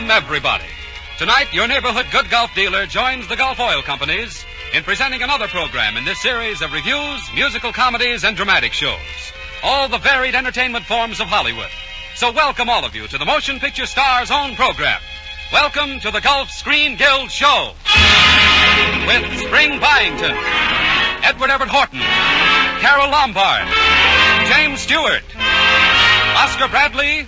Welcome, everybody. Tonight, your neighborhood good golf dealer joins the Gulf Oil Companies in presenting another program in this series of reviews, musical comedies, and dramatic shows. All the varied entertainment forms of Hollywood. So welcome all of you to the Motion Picture Star's own program. Welcome to the Gulf Screen Guild Show. With Spring Byington, Edward Everett Horton, Carol Lombard, James Stewart, Oscar Bradley,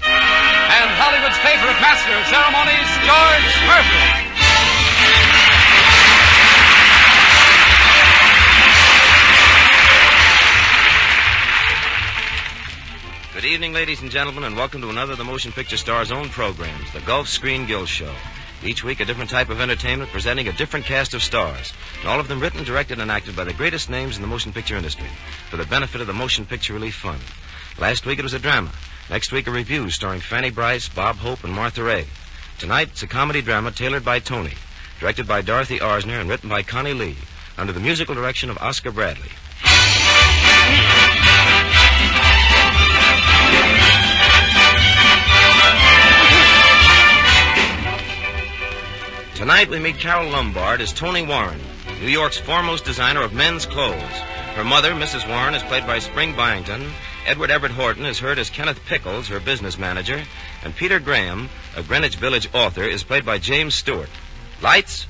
and Hollywood's favorite master of ceremonies, George Murphy. Good evening, ladies and gentlemen, and welcome to another of the Motion Picture Star's own programs, the Gulf Screen Guild Show. Each week, a different type of entertainment presenting a different cast of stars, and all of them written, directed, and acted by the greatest names in the motion picture industry for the benefit of the Motion Picture Relief Fund. Last week, it was a drama. Next week, a review starring Fanny Brice, Bob Hope, and Martha Ray. Tonight, it's a comedy drama tailored by Toni, directed by Dorothy Arzner, and written by Connie Lee, under the musical direction of Oscar Bradley. Tonight, we meet Carol Lombard as Toni Warren, New York's foremost designer of men's clothes. Her mother, Mrs. Warren, is played by Spring Byington. Edward Everett Horton is heard as Kenneth Pickles, her business manager. And Peter Graham, a Greenwich Village author, is played by James Stewart. Lights.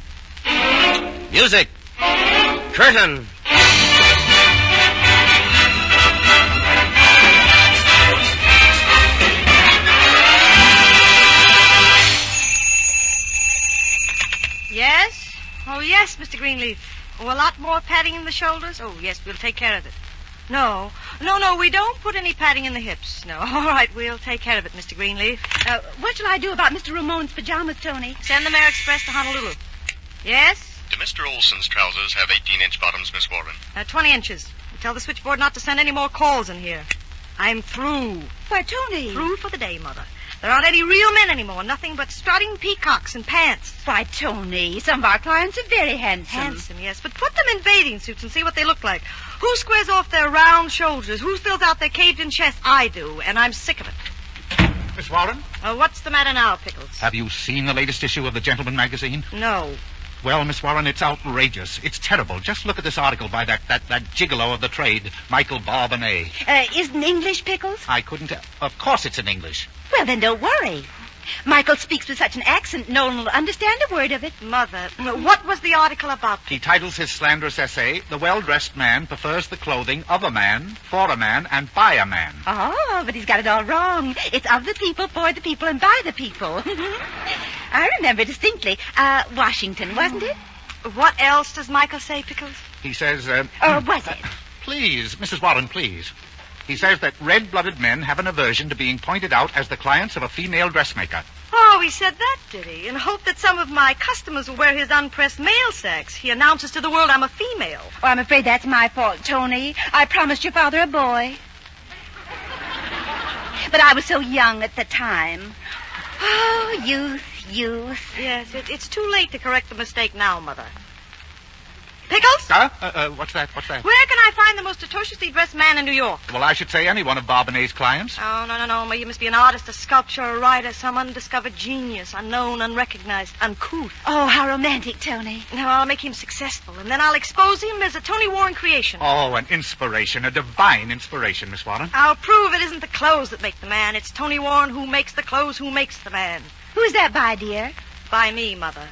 Music. Curtain. Yes? Oh, yes, Mr. Greenleaf. Oh, a lot more padding in the shoulders? Oh, yes, we'll take care of it. No, we don't put any padding in the hips. No, all right, we'll take care of it, Mr. Greenleaf. What shall I do about Mr. Ramon's pajamas, Toni? Send them air express to Honolulu. Yes? Do Mr. Olson's trousers have 18-inch bottoms, Miss Warren? 20 inches. Tell the switchboard not to send any more calls in here. I'm through. Why, Toni. Through for the day, Mother. There aren't any real men anymore. Nothing but strutting peacocks and pants. Why, Toni, some of our clients are very handsome. Handsome, yes. But put them in bathing suits and see what they look like. Who squares off their round shoulders? Who fills out their caved-in chest? I do, and I'm sick of it. Miss Warren? What's the matter now, Pickles? Have you seen the latest issue of the Gentleman magazine? No. Well, Miss Warren, it's outrageous. It's terrible. Just look at this article by that gigolo of the trade, Michael Barbonet. Isn't English, Pickles? I couldn't... Of course it's in English. Well, then don't worry. Michael speaks with such an accent, no one will understand a word of it. Mother, what was the article about? He titles his slanderous essay, The Well-Dressed Man Prefers the Clothing of a Man, For a Man, and By a Man. Oh, but he's got it all wrong. It's of the people, for the people, and by the people. I remember distinctly. Washington, wasn't it? What else does Michael say, Pickles? He says... Or was it? Please, Mrs. Warren, please. He says that red-blooded men have an aversion to being pointed out as the clients of a female dressmaker. Oh, he said that, did he? In hope that some of my customers will wear his unpressed male sex. He announces to the world I'm a female. Oh, I'm afraid that's my fault, Toni. I promised your father a boy. But I was so young at the time. Oh, youth. Yes, it's too late to correct the mistake now, Mother. Pickles? What's that? Where can I find the most atrociously dressed man in New York? Well, I should say any one of Barbonet's clients. Oh, no. You must be an artist, a sculptor, a writer, some undiscovered genius, unknown, unrecognized, uncouth. Oh, how romantic, Toni. No, I'll make him successful, and then I'll expose him as a Toni Warren creation. Oh, an inspiration, a divine inspiration, Miss Warren. I'll prove it isn't the clothes that make the man. It's Toni Warren who makes the clothes, who makes the man. Who's that by, dear? By me, Mother.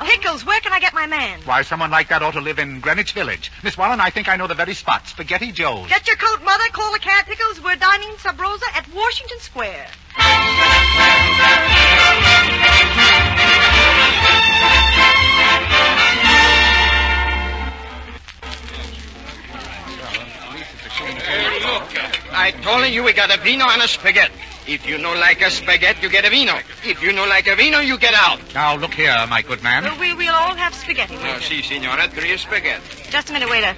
Pickles, where can I get my man? Why, someone like that ought to live in Greenwich Village. Miss Warren, I think I know the very spot. Spaghetti Joe's. Get your coat, Mother. Call the cab, Pickles. We're dining sub rosa at Washington Square. Look, I told you we got a vino and a spaghetti. If you no like a spaghetti, you get a vino. If you no like a vino, you get out. Now, look here, my good man. We'll all have spaghetti. Si, signora, 3 spaghetti. Just a minute, waiter.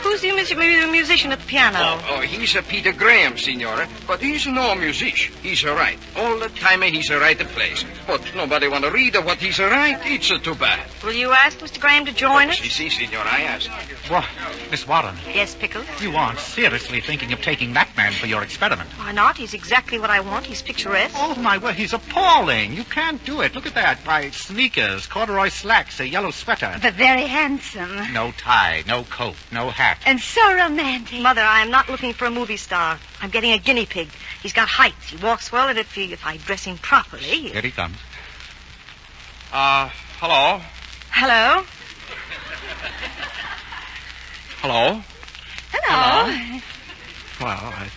Who's the musician at the piano? Oh, he's a Peter Graham, Signora. But he's no musician. He's a writer. All the time he's a writer plays. But nobody want to read what he's a write. It's too bad. Will you ask Mr. Graham to join us? Si, Signora, I ask. What? Miss Warren, Yes, Pickles. you aren't seriously thinking of taking that man for your experiment. Why not? He's exactly what I want. He's picturesque. Oh, my word, he's appalling. You can't do it. Look at that. Why, sneakers, corduroy slacks, a yellow sweater. But very handsome. No tie, no coat, no hat. And so romantic. Mother, I am not looking for a movie star. I'm getting a guinea pig. He's got height. He walks well, and if I dress him properly... Here he comes. Hello? Hello? Hello? Hello. Well, I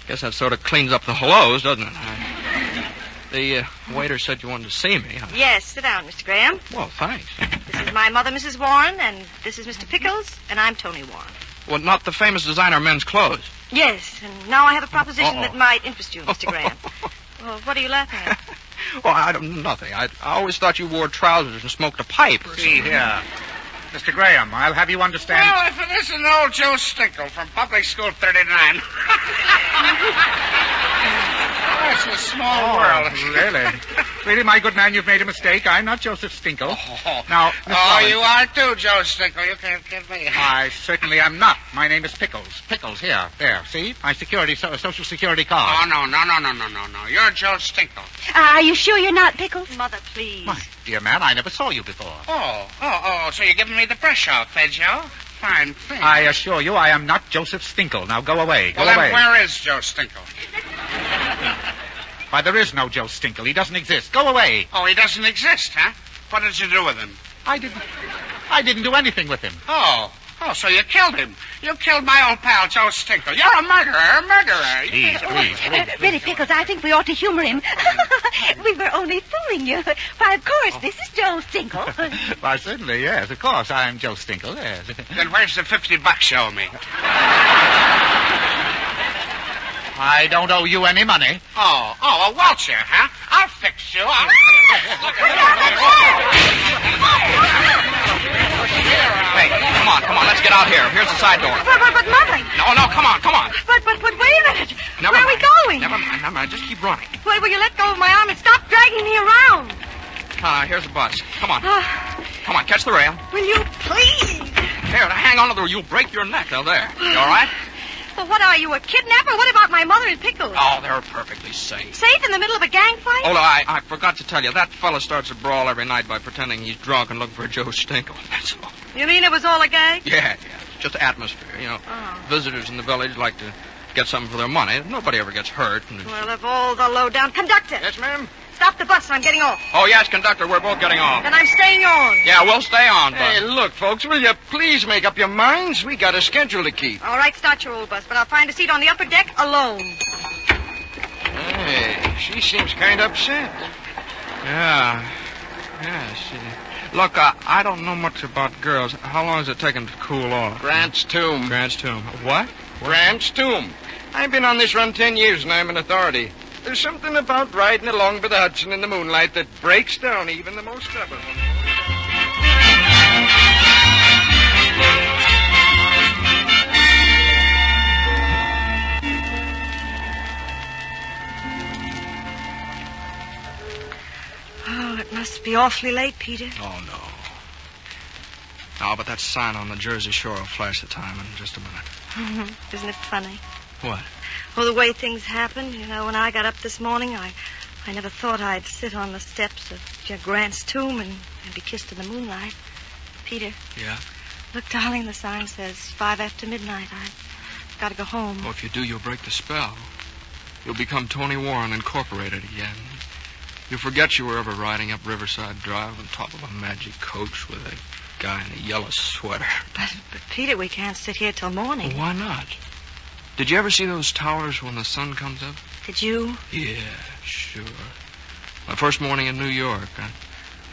guess that sort of cleans up the hellos, doesn't it? The waiter said you wanted to see me. Yes, sit down, Mr. Graham. Well, thanks. This is my mother, Mrs. Warren, and this is Mr. Pickles, and I'm Toni Warren. Well, not the famous designer of men's clothes. Yes, and now I have a proposition Uh-oh. that might interest you, Mr. Graham. Well, what are you laughing at? Well, I don't... Nothing. I always thought you wore trousers and smoked a pipe or See something. here. Mr. Graham, I'll have you understand... Well, if it isn't old Joe Stinkle from Public School 39. That's a small world. Really? Really, my good man, you've made a mistake. I'm not Joseph Stinkle. Oh. Now, Miss Warren, You are too, Joe Stinkle. You can't kid me. I certainly am not. My name is Pickles. Pickles, here. There, see? My social security card. Oh, no. You're Joe Stinkle. Are you sure you're not Pickles? Mother, please. My dear man, I never saw you before. So you're giving me the brush off, eh, Joe? Fine thing. I assure you I am not Joseph Stinkle. Now go away. Go Well, then away. where is Joe Stinkle? Why, there is no Joe Stinkle. He doesn't exist. Go away. Oh, he doesn't exist, huh? What did you do with him? I didn't do anything with him. Oh, so you killed him. You killed my old pal, Joe Stinkle. You're a murderer. Please. Really, Pickles, I think we ought to humor him. We were only fooling you. Why, of course, this is Joe Stinkle. Why, certainly, yes. Of course, I'm Joe Stinkle, yes. Then where's the $50 you owe me? I don't owe you any money. Oh, a vulture, huh? I'll fix you. Hey, come on, let's get out here. Here's the side door. But Mother. No, come on. But wait a minute. Never Where mind. are we going? Never mind. Just keep running. Wait, will you let go of my arm and stop dragging me around? Here's the bus. Come on. Come on, catch the rail. Will you please? Here, hang on to the... You'll break your neck. Now, there. You all right? Well, what are you, a kidnapper? What about my mother and Pickles? Oh, they're perfectly safe. Safe in the middle of a gang fight? Oh, no, I forgot to tell you. That fella starts a brawl every night by pretending he's drunk and looking for Joe Stinkle. That's all. You mean it was all a gag? Yeah. Just atmosphere, you know. Oh. Visitors in the village like to get something for their money. Nobody ever gets hurt. Well, of all the low-down... Conductor! Yes, ma'am? Stop the bus. I'm getting off. Oh, yes, conductor. We're both getting off. Then I'm staying on. Yeah, we'll stay on, but... Hey, look, folks, will you please make up your minds? We got a schedule to keep. All right, start your old bus, but I'll find a seat on the upper deck alone. Hey, she seems kind of upset. Yeah. Look, I don't know much about girls. How long has it taken to cool off? Grant's tomb. Grant's tomb. What? Grant's tomb. I've been on this run 10 years and I'm an authority. There's something about riding along by the Hudson in the moonlight that breaks down even the most stubborn. Oh, it must be awfully late, Peter. Oh, no. No, but that sign on the Jersey Shore will flash the time in just a minute. Isn't it funny? What? Well, the way things happened, you know, when I got up this morning, I never thought I'd sit on the steps of Grant's tomb and be kissed in the moonlight. Peter. Yeah? Look, darling, the sign says 5 after midnight. I've got to go home. Well, if you do, you'll break the spell. You'll become Toni Warren Incorporated again. You'll forget you were ever riding up Riverside Drive on top of a magic coach with a guy in a yellow sweater. But Peter, we can't sit here till morning. Well, why not? Did you ever see those towers when the sun comes up? Did you? Yeah, sure. My first morning in New York, I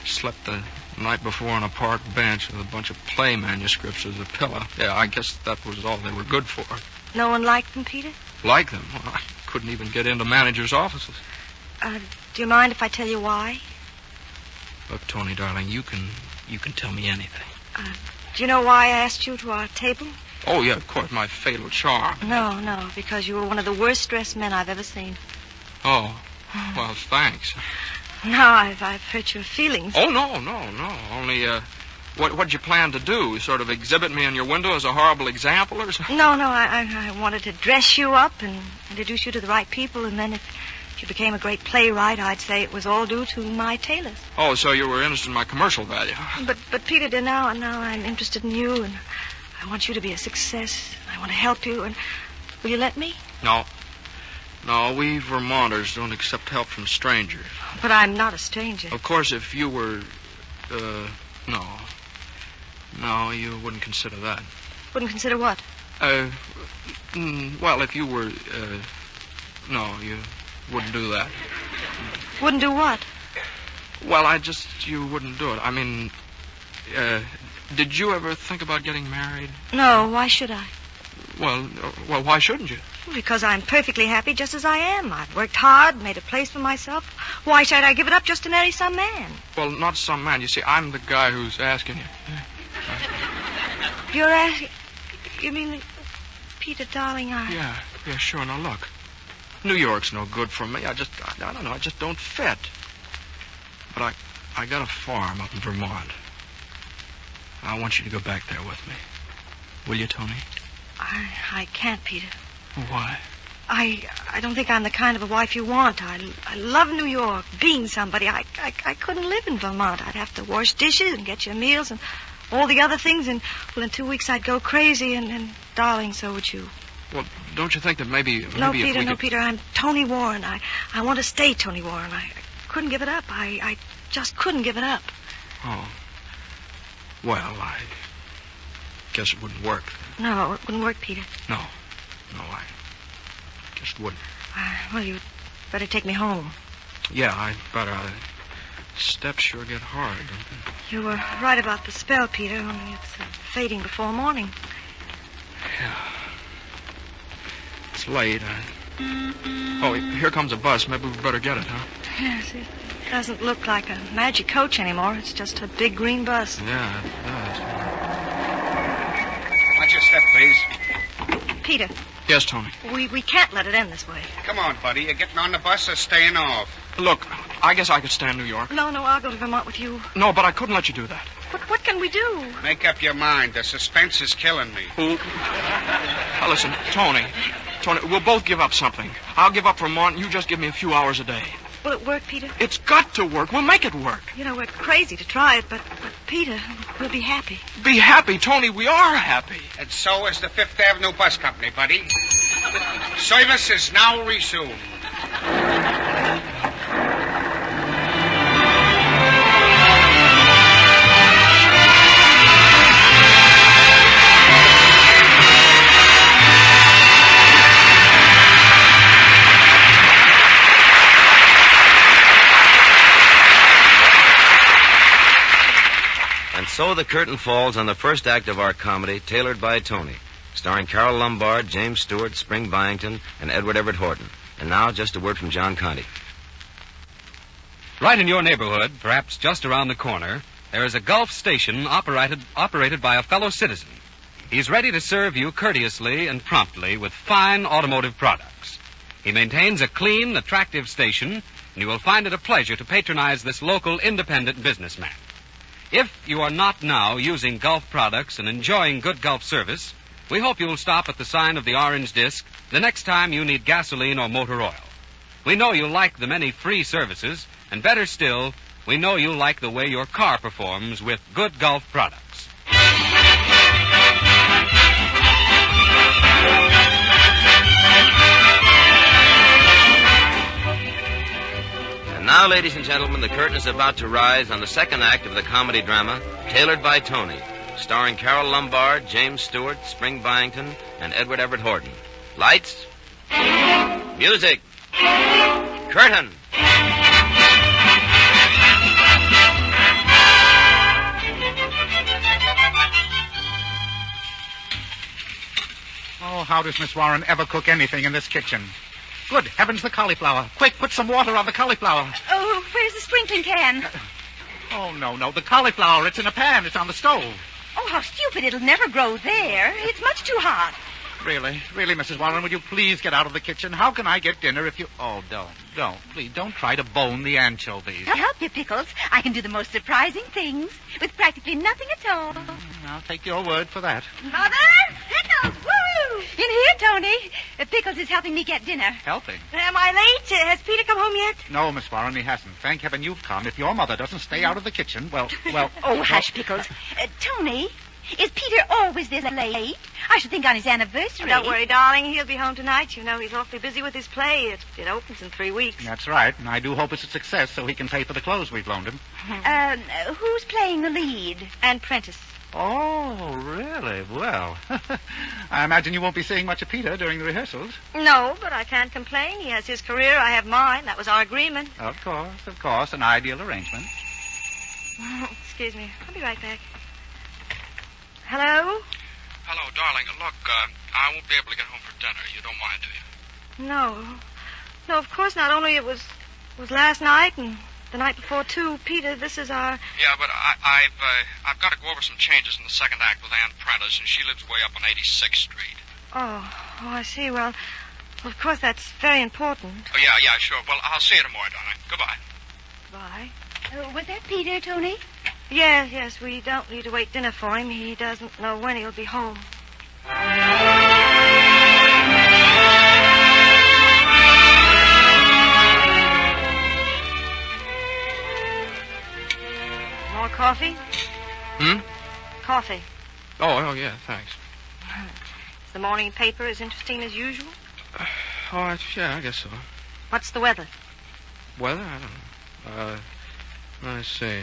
slept the night before on a park bench with a bunch of play manuscripts as a pillow. Yeah, I guess that was all they were good for. No one liked them, Peter? Like them? Well, I couldn't even get into managers' offices. Do you mind if I tell you why? Look, Toni, darling, you can tell me anything. Do you know why I asked you to our table? Oh, yeah, of course, my fatal charm. No, because you were one of the worst-dressed men I've ever seen. Oh, well, thanks. Now I've hurt your feelings. Oh, no. Only, what'd you plan to do? Sort of exhibit me in your window as a horrible example or something? No, I wanted to dress you up and introduce you to the right people, and then if you became a great playwright, I'd say it was all due to my tailors. Oh, so you were interested in my commercial value. But Peter, dear, now I'm interested in you, and I want you to be a success. I want to help you, and will you let me? No, we Vermonters don't accept help from strangers. But I'm not a stranger. Of course, if you were, no, you wouldn't consider that. Wouldn't consider what? Well, if you were, no, you wouldn't do that. Wouldn't do what? Well, you wouldn't do it. I mean, did you ever think about getting married? No, why should I? Well, why shouldn't you? Because I'm perfectly happy just as I am. I've worked hard, made a place for myself. Why should I give it up just to marry some man? Well, not some man. You see, I'm the guy who's asking you. You're asking... You mean... Peter, darling, Yeah, sure. Now, look. New York's no good for me. I don't know. I just don't fit. But I got a farm up in Vermont. I want you to go back there with me. Will you, Toni? I can't, Peter. Why? I don't think I'm the kind of a wife you want. I love New York, being somebody. I couldn't live in Vermont. I'd have to wash dishes and get your meals and all the other things. And, well, in 2 weeks I'd go crazy. And darling, so would you. Well, don't you think that maybe No, if Peter, we no, could... Peter. I'm Toni Warren. I want to stay Toni Warren. I couldn't give it up. I just couldn't give it up. Oh. Well, I guess it wouldn't work. No, it wouldn't work, Peter. No, I just wouldn't. Well, you'd better take me home. Yeah, I'd better. Steps sure get hard, don't they? You were right about the spell, Peter, only it's fading before morning. Yeah. It's late. Oh, here comes a bus. Maybe we better get it, huh? Yes, it doesn't look like a magic coach anymore. It's just a big green bus. Yeah, it does. Watch your step, please. Peter. Yes, Toni. We can't let it end this way. Come on, buddy. You're getting on the bus or staying off? Look, I guess I could stay in New York. No, I'll go to Vermont with you. No, but I couldn't let you do that. But what can we do? Make up your mind. The suspense is killing me. Now, listen, Toni, we'll both give up something. I'll give up Vermont, and you just give me a few hours a day. Will it work, Peter? It's got to work. We'll make it work. You know, we're crazy to try it, but Peter, we'll be happy. Be happy, Toni. We are happy. And so is the Fifth Avenue Bus Company, buddy. Service is now resumed. And so the curtain falls on the first act of our comedy, Tailored by Toni, starring Carol Lombard, James Stewart, Spring Byington, and Edward Everett Horton. And now, just a word from John Conte. Right in your neighborhood, perhaps just around the corner, there is a Gulf station operated by a fellow citizen. He's ready to serve you courteously and promptly with fine automotive products. He maintains a clean, attractive station, and you will find it a pleasure to patronize this local independent businessman. If you are not now using Gulf products and enjoying good Gulf service, we hope you'll stop at the sign of the orange disc the next time you need gasoline or motor oil. We know you like the many free services, and better still, we know you like the way your car performs with good Gulf products. And now, ladies and gentlemen, the curtain is about to rise on the second act of the comedy drama, Tailored by Toni, starring Carol Lombard, James Stewart, Spring Byington, and Edward Everett Horton. Lights. Music. Curtain. Oh, how does Miss Warren ever cook anything in this kitchen? Good heavens, the cauliflower. Quick, put some water on the cauliflower. Oh, where's the sprinkling can? Oh, no. The cauliflower, it's in a pan. It's on the stove. Oh, how stupid. It'll never grow there. It's much too hot. Really, Mrs. Warren, would you please get out of the kitchen? How can I get dinner if you... Oh, don't. Please, don't try to bone the anchovies. I'll help you, Pickles. I can do the most surprising things with practically nothing at all. I'll take your word for that. Mother! Pickles! Woo! In here, Tony. Pickles is helping me get dinner. Helping? Am I late? Has Peter come home yet? No, Miss Warren, he hasn't. Thank heaven you've come. If your mother doesn't stay out of the kitchen, well... Oh, hush, Pickles. Tony, is Peter always this late? I should think on his anniversary. Don't worry, darling. He'll be home tonight. You know he's awfully busy with his play. It opens in 3 weeks. That's right, and I do hope it's a success so he can pay for the clothes we've loaned him. Who's playing the lead? And Prentice. Oh, really? Well, I imagine you won't be seeing much of Peter during the rehearsals. No, but I can't complain. He has his career, I have mine. That was our agreement. Of course. An ideal arrangement. Excuse me. I'll be right back. Hello? Hello, darling. Look, I won't be able to get home for dinner. You don't mind, do you? No, of course not. Only it was last night and the night before, too. Peter, this is our... Yeah, but I've got to go over some changes in the second act with Ann Prentice, and she lives way up on 86th Street. Oh, I see. Well, of course, that's very important. Oh, yeah, sure. Well, I'll see you tomorrow, darling. Goodbye. Bye. Was that Peter, Tony? Yes, we don't need to wait dinner for him. He doesn't know when he'll be home. More coffee? Coffee. Oh, yeah, thanks. Is the morning paper as interesting as usual? Yeah, I guess so. What's the weather? Weather? I don't know. Let's see.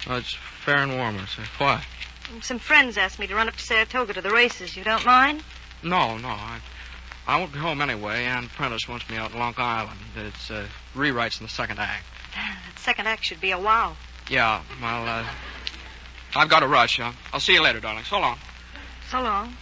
It's fair and warm, I say. Why? Some friends asked me to run up to Saratoga to the races. You don't mind? No. I won't be home anyway. Ann Prentice wants me out in Long Island. It's rewrites in the second act. That second act should be a wow. Yeah, well, I've got to rush. I'll see you later, darling. So long. So long.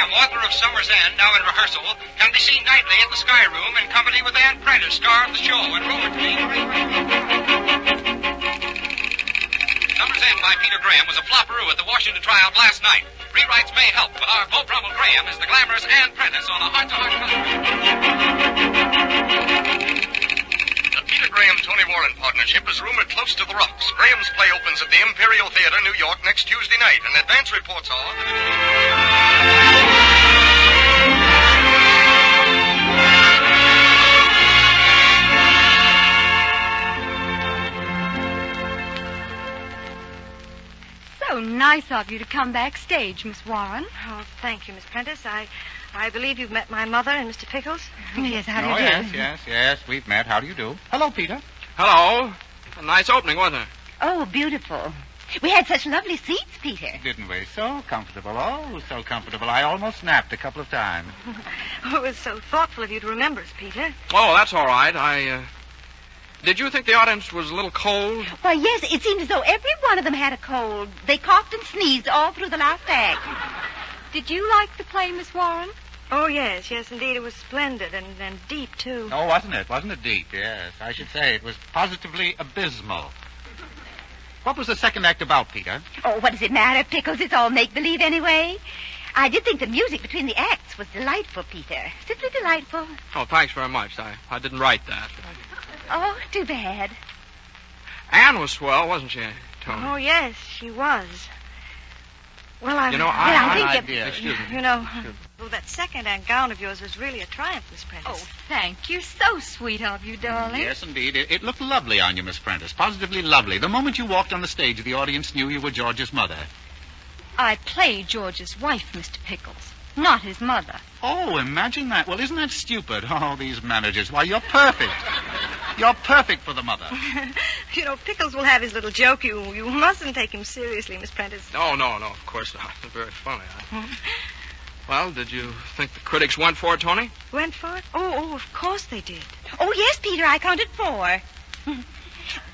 Author of Summer's End, now in rehearsal, can be seen nightly at the Sky Room in company with Ann Prentice, star of the show, and rumored to be... Summer's End by Peter Graham was a flopperoo at the Washington tryout last night. Rewrites may help, but our Beau Brummel Graham is the glamorous Ann Prentice on a heart-to-heart contract. The Peter Graham-Toni Warren partnership is rumored close to the rocks. Graham's play opens at the Imperial Theater, New York, next Tuesday night, and advance reports are... So nice of you to come backstage, Miss Warren. Oh, thank you, Miss Prentice. I believe you've met my mother and Mr. Pickles. Yes, how do you do? Yes, we've met. How do you do? Hello, Peter. Hello. A nice opening, wasn't it? Oh, beautiful. We had such lovely seats, Peter. Didn't we? So comfortable. Oh, so comfortable. I almost napped a couple of times. Oh, it was so thoughtful of you to remember us, Peter. Oh, that's all right. Did you think the audience was a little cold? Why, yes, it seemed as though every one of them had a cold. They coughed and sneezed all through the last act. Did you like the play, Miss Warren? Oh, yes, indeed. It was splendid and deep, too. Oh, wasn't it? Wasn't it deep? Yes, I should say it was positively abysmal. What was the second act about, Peter? Oh, what does it matter, Pickles? It's all make-believe anyway. I did think the music between the acts was delightful, Peter. Simply delightful. Oh, thanks very much. I didn't write that. Oh, too bad. Ann was swell, wasn't she, Toni? Oh, yes, she was. Well, I think excuse me. You know, that second act gown of yours was really a triumph, Miss Prentice. Oh, thank you. So sweet of you, darling. Yes, indeed. It looked lovely on you, Miss Prentice. Positively lovely. The moment you walked on the stage, the audience knew you were George's mother. I play George's wife, Mr. Pickles, not his mother. Oh, imagine that. Well, isn't that stupid? Oh, these managers. Why, you're perfect. You're perfect for the mother. You know, Pickles will have his little joke. You mustn't take him seriously, Miss Prentice. Oh, no, of course not. It's very funny. Well, did you think the critics went for it, Toni? Went for it? Oh, of course they did. Oh, yes, Peter, I counted 4.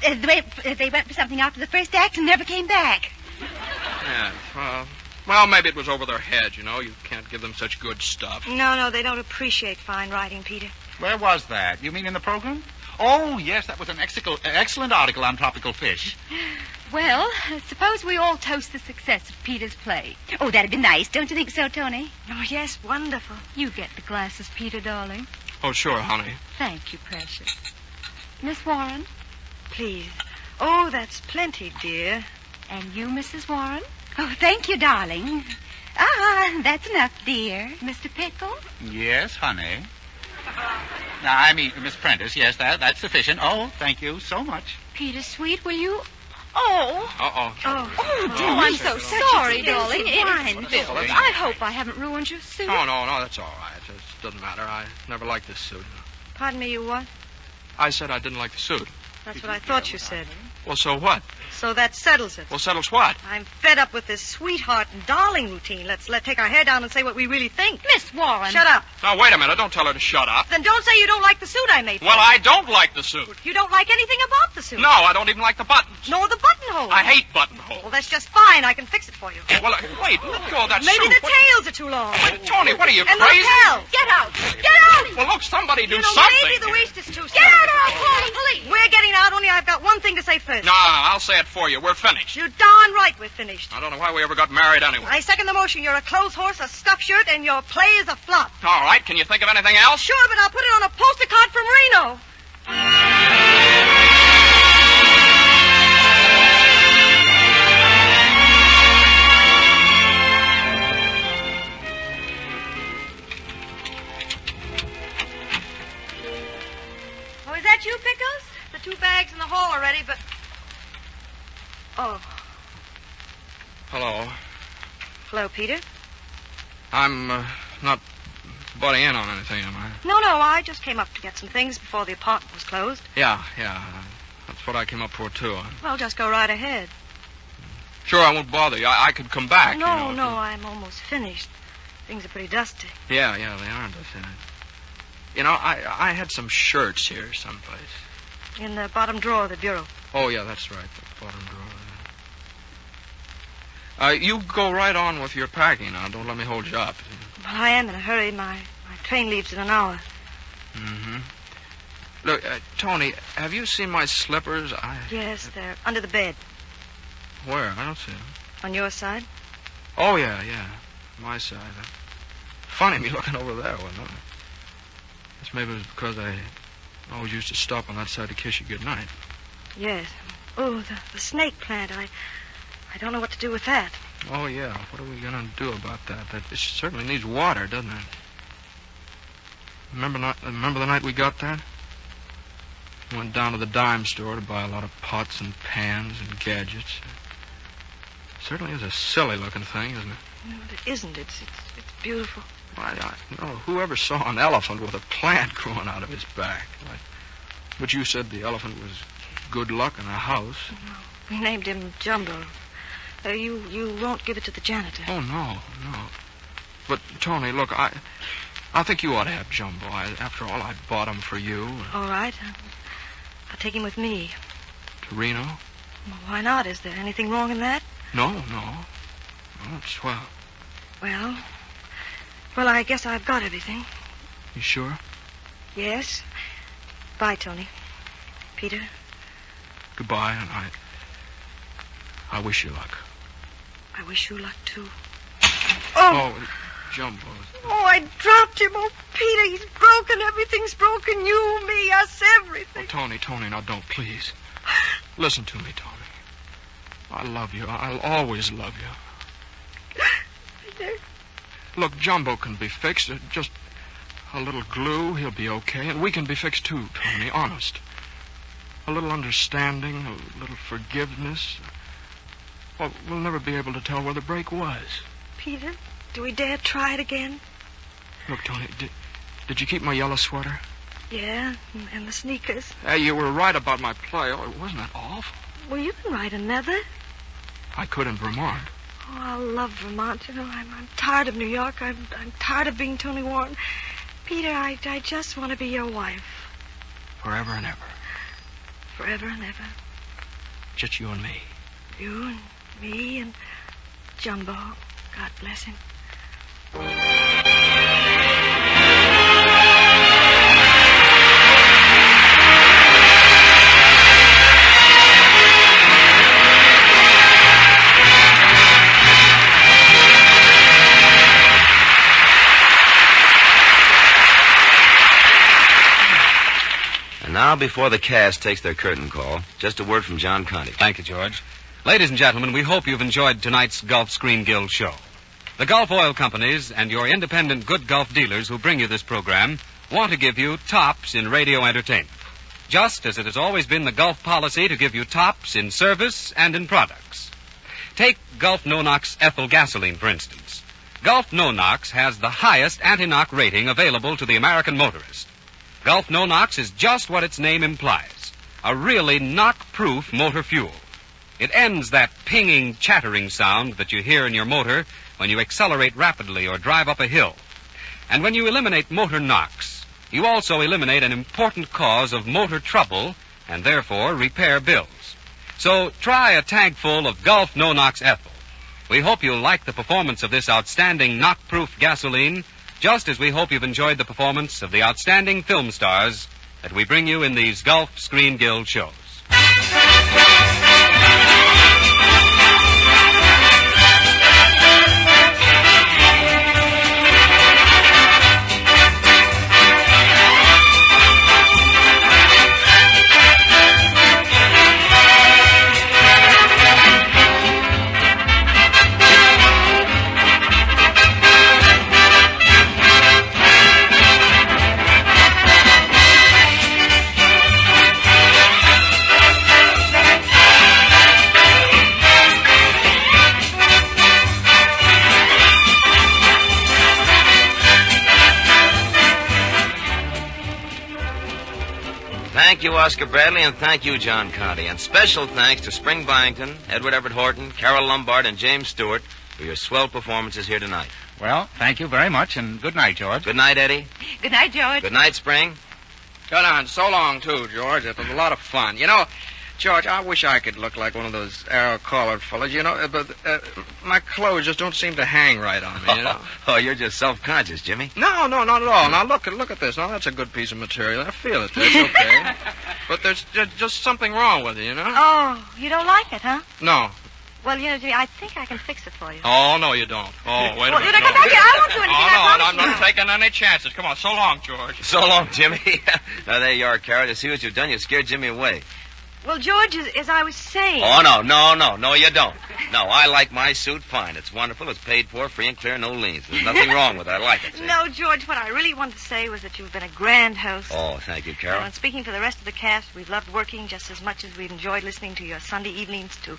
They went for something after the first act and never came back. Yeah, well, maybe it was over their heads, you know. You can't give them such good stuff. No, they don't appreciate fine writing, Peter. Where was that? You mean in the program? Oh, yes, that was an excellent article on tropical fish. Well, suppose we all toast the success of Peter's play. Oh, that'd be nice. Don't you think so, Tony? Oh, yes, wonderful. You get the glasses, Peter, darling. Oh, sure, honey. Thank you, precious. Miss Warren? Please. Oh, that's plenty, dear. And you, Mrs. Warren? Oh, thank you, darling. That's enough, dear. Mr. Pickle? Yes, honey. I mean, Miss Prentice, yes, that's sufficient. Oh, thank you so much. Peter, sweet, will you... Oh. Uh-oh. Oh, I'm so sorry, darling. It's Phyllis. I hope I haven't ruined your suit. Oh, no, that's all right. It doesn't matter. I never liked this suit. Pardon me, you what? I said I didn't like the suit. That's what I thought you said. Well, so what? So that settles it. Well, settles what? I'm fed up with this sweetheart and darling routine. Let's take our hair down and say what we really think. Miss Warren. Shut up. Now, wait a minute. Don't tell her to shut up. Then don't say you don't like the suit I made for Well, you. I don't like the suit. You don't like anything about the suit. No, I don't even like the buttons. Nor the buttonhole. I hate buttonholes. Well, that's just fine. I can fix it for you. Well, wait. Let go of that Maybe suit. the tails are too long. Wait, Tony, what are you, And crazy? the lapels. Get out. Get out. Well, look, somebody do You know, something. maybe the waist is too Get out or I'll call the police. We're getting out, only I've got one thing to say first. No, I'll say it for you. We're finished. You're darn right we're finished. I don't know why we ever got married anyway. I second the motion. You're a clothes horse, a stuffed shirt, and your play is a flop. All right, can you think of anything else? Sure, but I'll put it on a poster card from Reno. Oh, is that you, Pickles? The 2 bags in the hall are ready, but... Oh. Hello. Hello, Peter. I'm not butting in on anything, am I? No, I just came up to get some things before the apartment was closed. Yeah. That's what I came up for, too. Well, just go right ahead. Sure, I won't bother you. I could come back. No, you know, I'm almost finished. Things are pretty dusty. Yeah, they aren't. You know, I had some shirts here someplace. In the bottom drawer of the bureau. Oh, yeah, that's right. The bottom drawer. You go right on with your packing now. Don't let me hold you up. Well, I am in a hurry. My train leaves in an hour. Mm-hmm. Look, Toni, have you seen my slippers? Yes, they're under the bed. Where? I don't see them. On your side? Oh, yeah. My side. Funny me looking over there, wasn't it? Guess maybe it was because I always used to stop on that side to kiss you goodnight. Yes. Oh, the snake plant. I don't know what to do with that. Oh, yeah. What are we going to do about that? It certainly needs water, doesn't it? Remember the night we got that? We went down to the dime store to buy a lot of pots and pans and gadgets. It certainly is a silly-looking thing, isn't it? No, it isn't. It's beautiful. Whoever saw an elephant with a plant growing out of his back? But you said the elephant was good luck in a house. No, we named him Jumbo. You won't give it to the janitor. Oh, no. But, Toni, look, I think you ought to have Jumbo. After all, I bought him for you. All right. I'll take him with me. To Reno? Well, why not? Is there anything wrong in that? No. It's swell. Well, I guess I've got everything. You sure? Yes. Bye, Toni. Peter. Goodbye, and I wish you luck. I wish you luck, too. Oh, Jumbo. Oh, I dropped him. Oh, Peter, he's broken. Everything's broken. You, me, us, everything. Oh, Toni, now don't, please. Listen to me, Toni. I love you. I'll always love you. Peter. Look, Jumbo can be fixed. Just a little glue, he'll be okay. And we can be fixed, too, Toni, honest. A little understanding, a little forgiveness. Well, we'll never be able to tell where the break was. Peter, do we dare try it again? Look, Toni, did you keep my yellow sweater? Yeah, and the sneakers. You were right about my play. Oh, wasn't that awful? Well, you can write another. I could in Vermont. Oh, I love Vermont. You know, I'm tired of New York. I'm tired of being Toni Warren. Peter, I just want to be your wife. Forever and ever. Forever and ever. Just you and me. You and me and Jumbo. God bless him. now, before the cast takes their curtain call, just a word from John Conti. Thank you, George. Ladies and gentlemen, we hope you've enjoyed tonight's Gulf Screen Guild show. The Gulf Oil Companies and your independent good Gulf dealers who bring you this program want to give you tops in radio entertainment, just as it has always been the Gulf policy to give you tops in service and in products. Take Gulf No-Nox ethyl gasoline, for instance. Gulf No-Nox has the highest anti-knock rating available to the American motorist. Gulf No-Nox is just what its name implies, a really knock-proof motor fuel. It ends that pinging, chattering sound that you hear in your motor when you accelerate rapidly or drive up a hill. And when you eliminate motor knocks, you also eliminate an important cause of motor trouble and therefore repair bills. So try a tank full of Gulf No-Nox ethyl. We hope you'll like the performance of this outstanding knock-proof gasoline, just as we hope you've enjoyed the performance of the outstanding film stars that we bring you in these Gulf Screen Guild shows. Thank you, Oscar Bradley, and thank you, John Conti. And special thanks to Spring Byington, Edward Everett Horton, Carol Lombard, and James Stewart for your swell performances here tonight. Well, thank you very much, and good night, George. Good night, Eddie. Good night, George. Good night, Spring. Good on. So long, too, George. It was a lot of fun. You know, George, I wish I could look like one of those arrow-collared fellas, you know, but my clothes just don't seem to hang right on me, you know. Oh, you're just self-conscious, Jimmy. No, not at all. Now, look at this. Now, that's a good piece of material. I feel it. It's okay. But there's just something wrong with it, you know? Oh, you don't like it, huh? No. Well, you know, Jimmy, I think I can fix it for you. Oh, no, you don't. Oh, wait a minute. Come back here. I won't do anything. Oh, no, I'm not taking any chances. Come on, so long, George. So long, Jimmy. Now, there you are, Carol. To see what you've done, you scared Jimmy away. Well, George, as I was saying... Oh, no, you don't. No, I like my suit fine. It's wonderful. It's paid for, free and clear, no liens. There's nothing wrong with it. I like it. See? No, George, what I really wanted to say was that you've been a grand host. Oh, thank you, Carol. And speaking for the rest of the cast, we've loved working just as much as we've enjoyed listening to your Sunday evenings to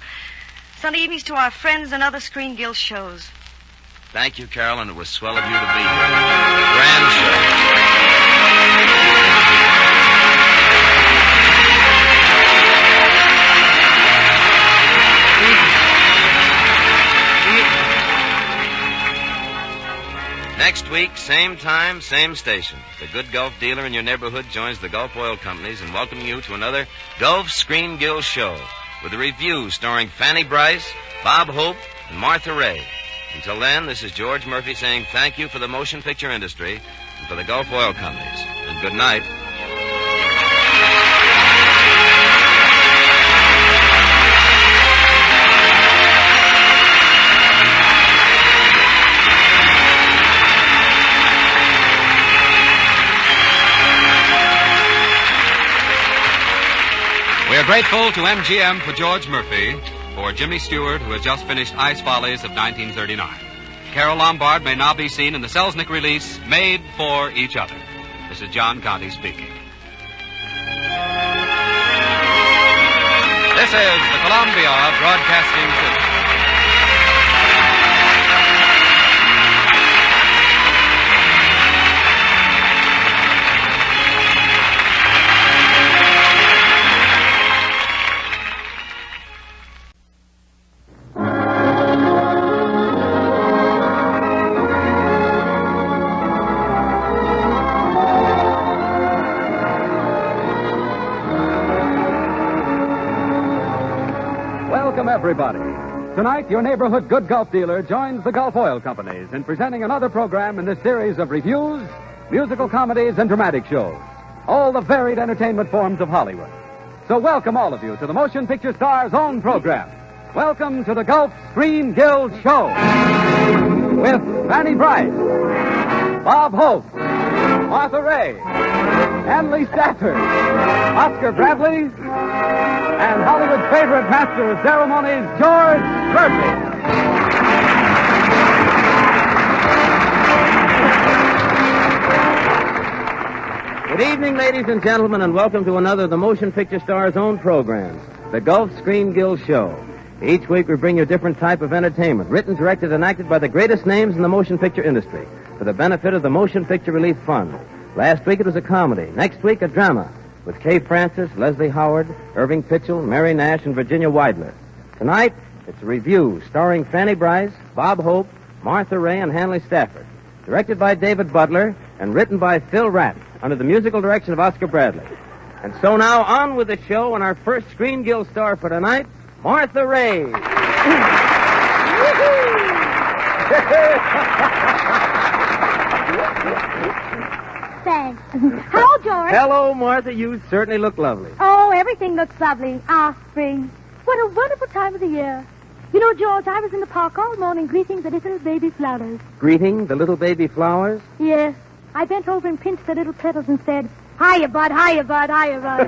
our friends and other Screen Guild shows. Thank you, Carol, and it was swell of you to be here. Grand show. Next week, same time, same station. The good Gulf dealer in your neighborhood joins the Gulf Oil Companies in welcoming you to another Gulf Screen Guild show with a review starring Fanny Bryce, Bob Hope, and Martha Ray. Until then, this is George Murphy saying thank you for the motion picture industry and for the Gulf Oil Companies. And good night. We are grateful to MGM for George Murphy, for Jimmy Stewart, who has just finished Ice Follies of 1939. Carol Lombard may now be seen in the Selznick release, Made for Each Other. This is John Conti speaking. This is the Columbia Broadcasting System. Welcome, everybody. Tonight, your neighborhood good Gulf dealer joins the Gulf Oil Companies in presenting another program in this series of reviews, musical comedies, and dramatic shows. All the varied entertainment forms of Hollywood. So welcome all of you to the Motion Picture Star's own program. Welcome to the Gulf Screen Guild Show. With Fanny Bryce, Bob Hope, Martha Ray, Hanley Stafford, Oscar Bradley, and Hollywood's favorite master of ceremonies, George Burley. Good evening, ladies and gentlemen, and welcome to another of the Motion Picture Star's own programs, the Gulf Screen Guild Show. Each week we bring you a different type of entertainment, written, directed, and acted by the greatest names in the motion picture industry, for the benefit of the Motion Picture Relief Fund. Last week it was a comedy. Next week, a drama, with Kay Francis, Leslie Howard, Irving Pitchell, Mary Nash, and Virginia Weidler. Tonight, it's a review starring Fanny Bryce, Bob Hope, Martha Ray, and Hanley Stafford. Directed by David Butler and written by Phil Rapp under the musical direction of Oscar Bradley. And so now, on with the show and our first Screen Guild star for tonight, Martha Ray. Thanks. Hello, George. Hello, Martha. You certainly look lovely. Oh, everything looks lovely. Spring. What a wonderful time of the year. You know, George, I was in the park all morning greeting the little baby flowers. Greeting the little baby flowers? Yes. I bent over and pinched the little petals and said, "Hiya, bud, hiya, bud, hiya, bud."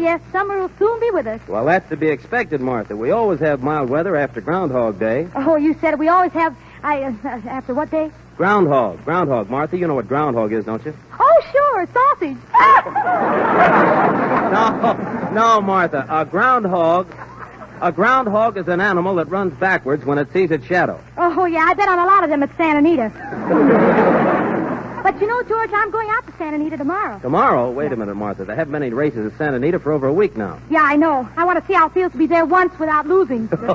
Yes, summer will soon be with us. Well, that's to be expected, Martha. We always have mild weather after Groundhog Day. Oh, you said it. We always have... after what day? Groundhog, Martha. You know what groundhog is, don't you? Oh, sure, sausage. No, Martha. A groundhog is an animal that runs backwards when it sees its shadow. Oh, yeah, I bet on a lot of them at Santa Anita. But you know, George, I'm going out to Santa Anita tomorrow. Tomorrow? Wait a minute, Martha. They haven't many races at Santa Anita for over a week now. Yeah, I know. I want to see how it feels to be there once without losing. Well,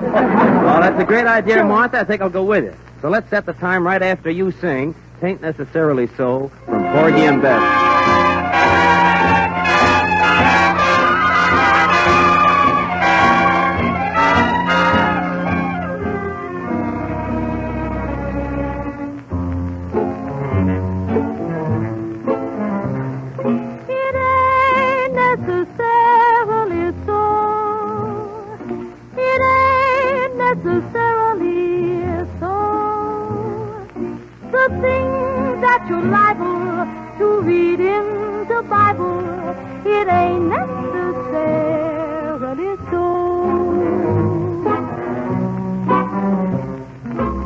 that's a great idea, Martha. I think I'll go with you. So let's set the time right after you sing "Tain't Necessarily So" from Porgy and Bess. You're liable to read in the Bible. It ain't necessarily so.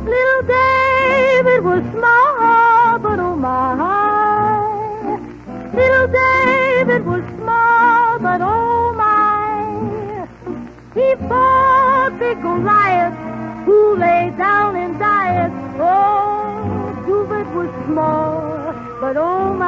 Little David was small, but oh my. Little David was small, but oh my. He fought big Goliath, who lay down and died. Oh, David was small, but oh my.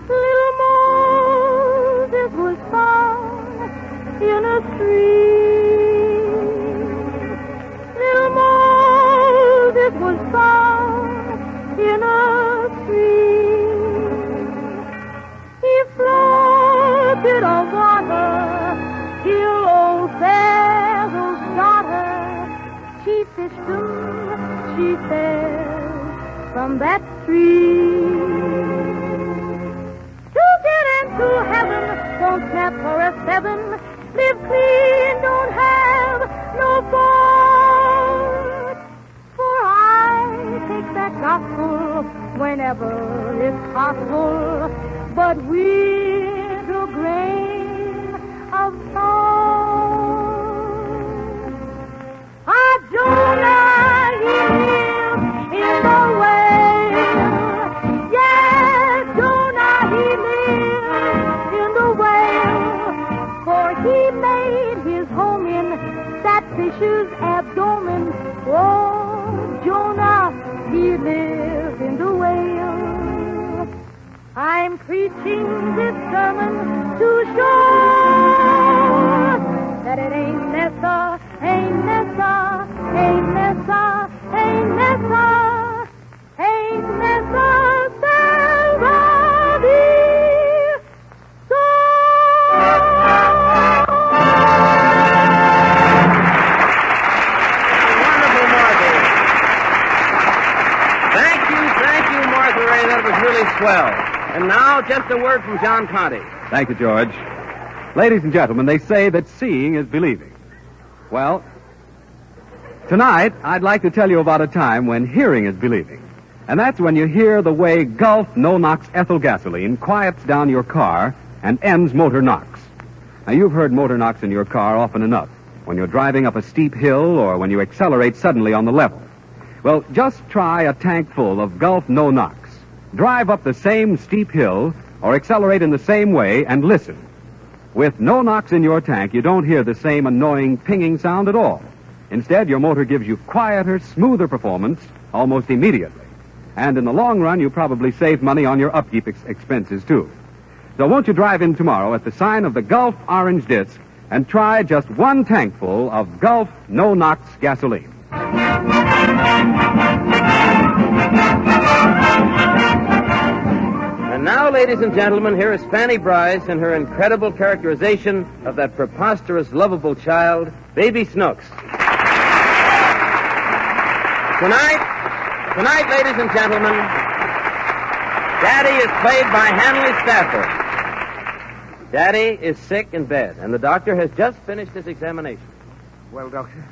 Little Moses was found in a stream. Little Moses was found in a stream. He floated on water till old Pharaoh's daughter. She fished him, she fell from that stream. To get into heaven, don't snap for a seven. Live clean, don't have no fault. For I take that gospel whenever it's possible, but with a grain of salt. Jonah, he lived in the whale. Yes, Jonah, he lived in the whale, for he made his home in that fish's abdomen. Oh, Jonah, he lived in the whale. I'm preaching this sermon to show that it ain't Nessa, ain't Nessa, ain't Nessa, ain't Nessa, ain't necessarily so. Wonderful, Martha. Thank you, Martha Ray. That was really swell. And now, just a word from John Conte. Thank you, George. Ladies and gentlemen, they say that seeing is believing. Well, tonight, I'd like to tell you about a time when hearing is believing. And that's when you hear the way Gulf no-nox ethyl gasoline quiets down your car and ends motor knocks. Now, you've heard motor knocks in your car often enough, when you're driving up a steep hill or when you accelerate suddenly on the level. Well, just try a tank full of Gulf no-nox. Drive up the same steep hill or accelerate in the same way and listen. With no knocks in your tank, you don't hear the same annoying pinging sound at all. Instead, your motor gives you quieter, smoother performance almost immediately. And in the long run, you probably save money on your upkeep expenses, too. So won't you drive in tomorrow at the sign of the Gulf Orange Disc and try just one tankful of Gulf no-nox gasoline. And now, ladies and gentlemen, here is Fanny Bryce in her incredible characterization of that preposterous, lovable child, Baby Snooks. Tonight, ladies and gentlemen, Daddy is played by Hanley Stafford. Daddy is sick in bed, and the doctor has just finished his examination. Well, Doctor,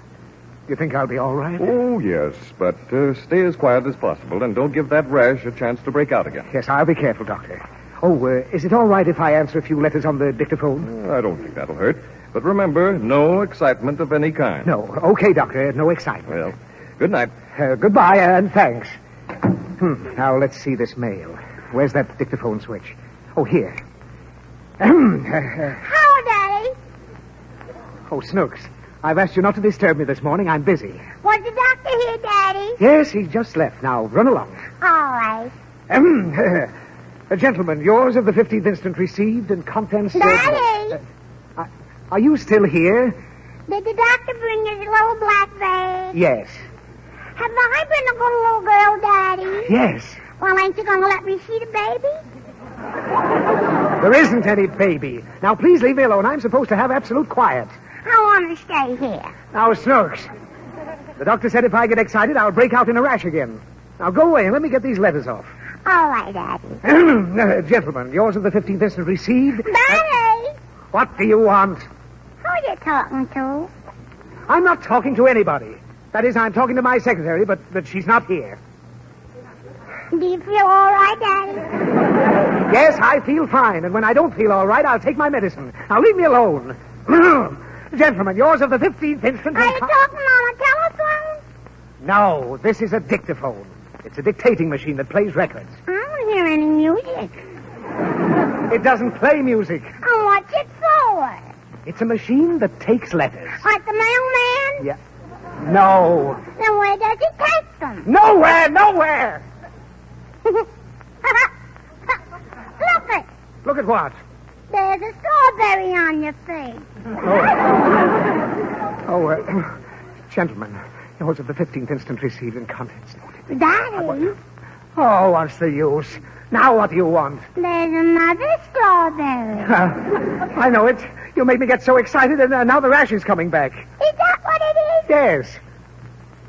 you think I'll be all right? Oh, yes, but stay as quiet as possible and don't give that rash a chance to break out again. Yes, I'll be careful, Doctor. Oh, is it all right if I answer a few letters on the dictaphone? I don't think that'll hurt. But remember, no excitement of any kind. No. Okay, Doctor, no excitement. Well, good night. Goodbye, and thanks. Now, let's see this mail. Where's that dictaphone switch? Oh, here. Hello, Daddy. Oh, Snooks, I've asked you not to disturb me this morning. I'm busy. Was the doctor here, Daddy? Yes, he's just left. Now, run along. All right. Gentlemen, yours of the 15th instant received and contents... Daddy! Are you still here? Did the doctor bring his little black bag? Yes. Have I been a good little girl, Daddy? Yes. Well, ain't you going to let me see the baby? There isn't any baby. Now, please leave me alone. I'm supposed to have absolute quiet. I want to stay here. Now, Snooks, the doctor said if I get excited, I'll break out in a rash again. Now, go away and let me get these letters off. All right, Daddy. Gentlemen, yours of the 15th instant received... Daddy! What do you want? Who are you talking to? I'm not talking to anybody. That is, I'm talking to my secretary, but she's not here. Do you feel all right, Daddy? Yes, I feel fine, and when I don't feel all right, I'll take my medicine. Now, leave me alone. Gentlemen, yours of the 15th instant... Are you talking on a telephone? No, this is a dictaphone. It's a dictating machine that plays records. I don't hear any music. It doesn't play music. And what's it for? It's a machine that takes letters. Like the mailman? Yeah. No. Then where does it take them? Nowhere! Look it. Look at what? There's a strawberry on your face. Gentlemen, yours of the 15th instant received and contents noted. Daddy? Oh, what's the use? Now what do you want? There's another strawberry. I know it. You made me get so excited, and now the rash is coming back. Is that what it is? Yes.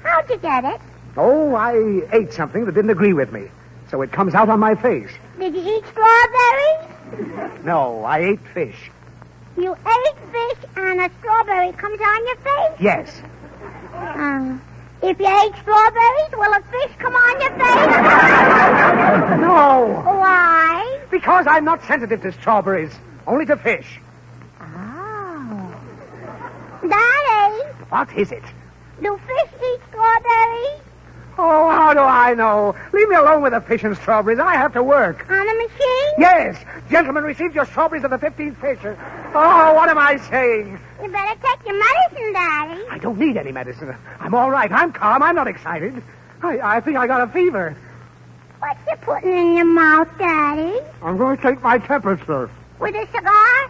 How'd you get it? Oh, I ate something that didn't agree with me, so it comes out on my face. Did you eat strawberries? No, I ate fish. You ate fish and a strawberry comes on your face? Yes. If you ate strawberries, will a fish come on your face? No. Why? Because I'm not sensitive to strawberries, only to fish. Oh. Daddy. What is it? Do fish eat strawberries? Oh, how do I know? Leave me alone with the fish and strawberries. I have to work. On a machine? Yes. Gentlemen, received your strawberries of the 15th fish. Oh, what am I saying? You better take your medicine, Daddy. I don't need any medicine. I'm all right. I'm calm. I'm not excited. I think I got a fever. What you putting in your mouth, Daddy? I'm going to take my temperature. With a cigar?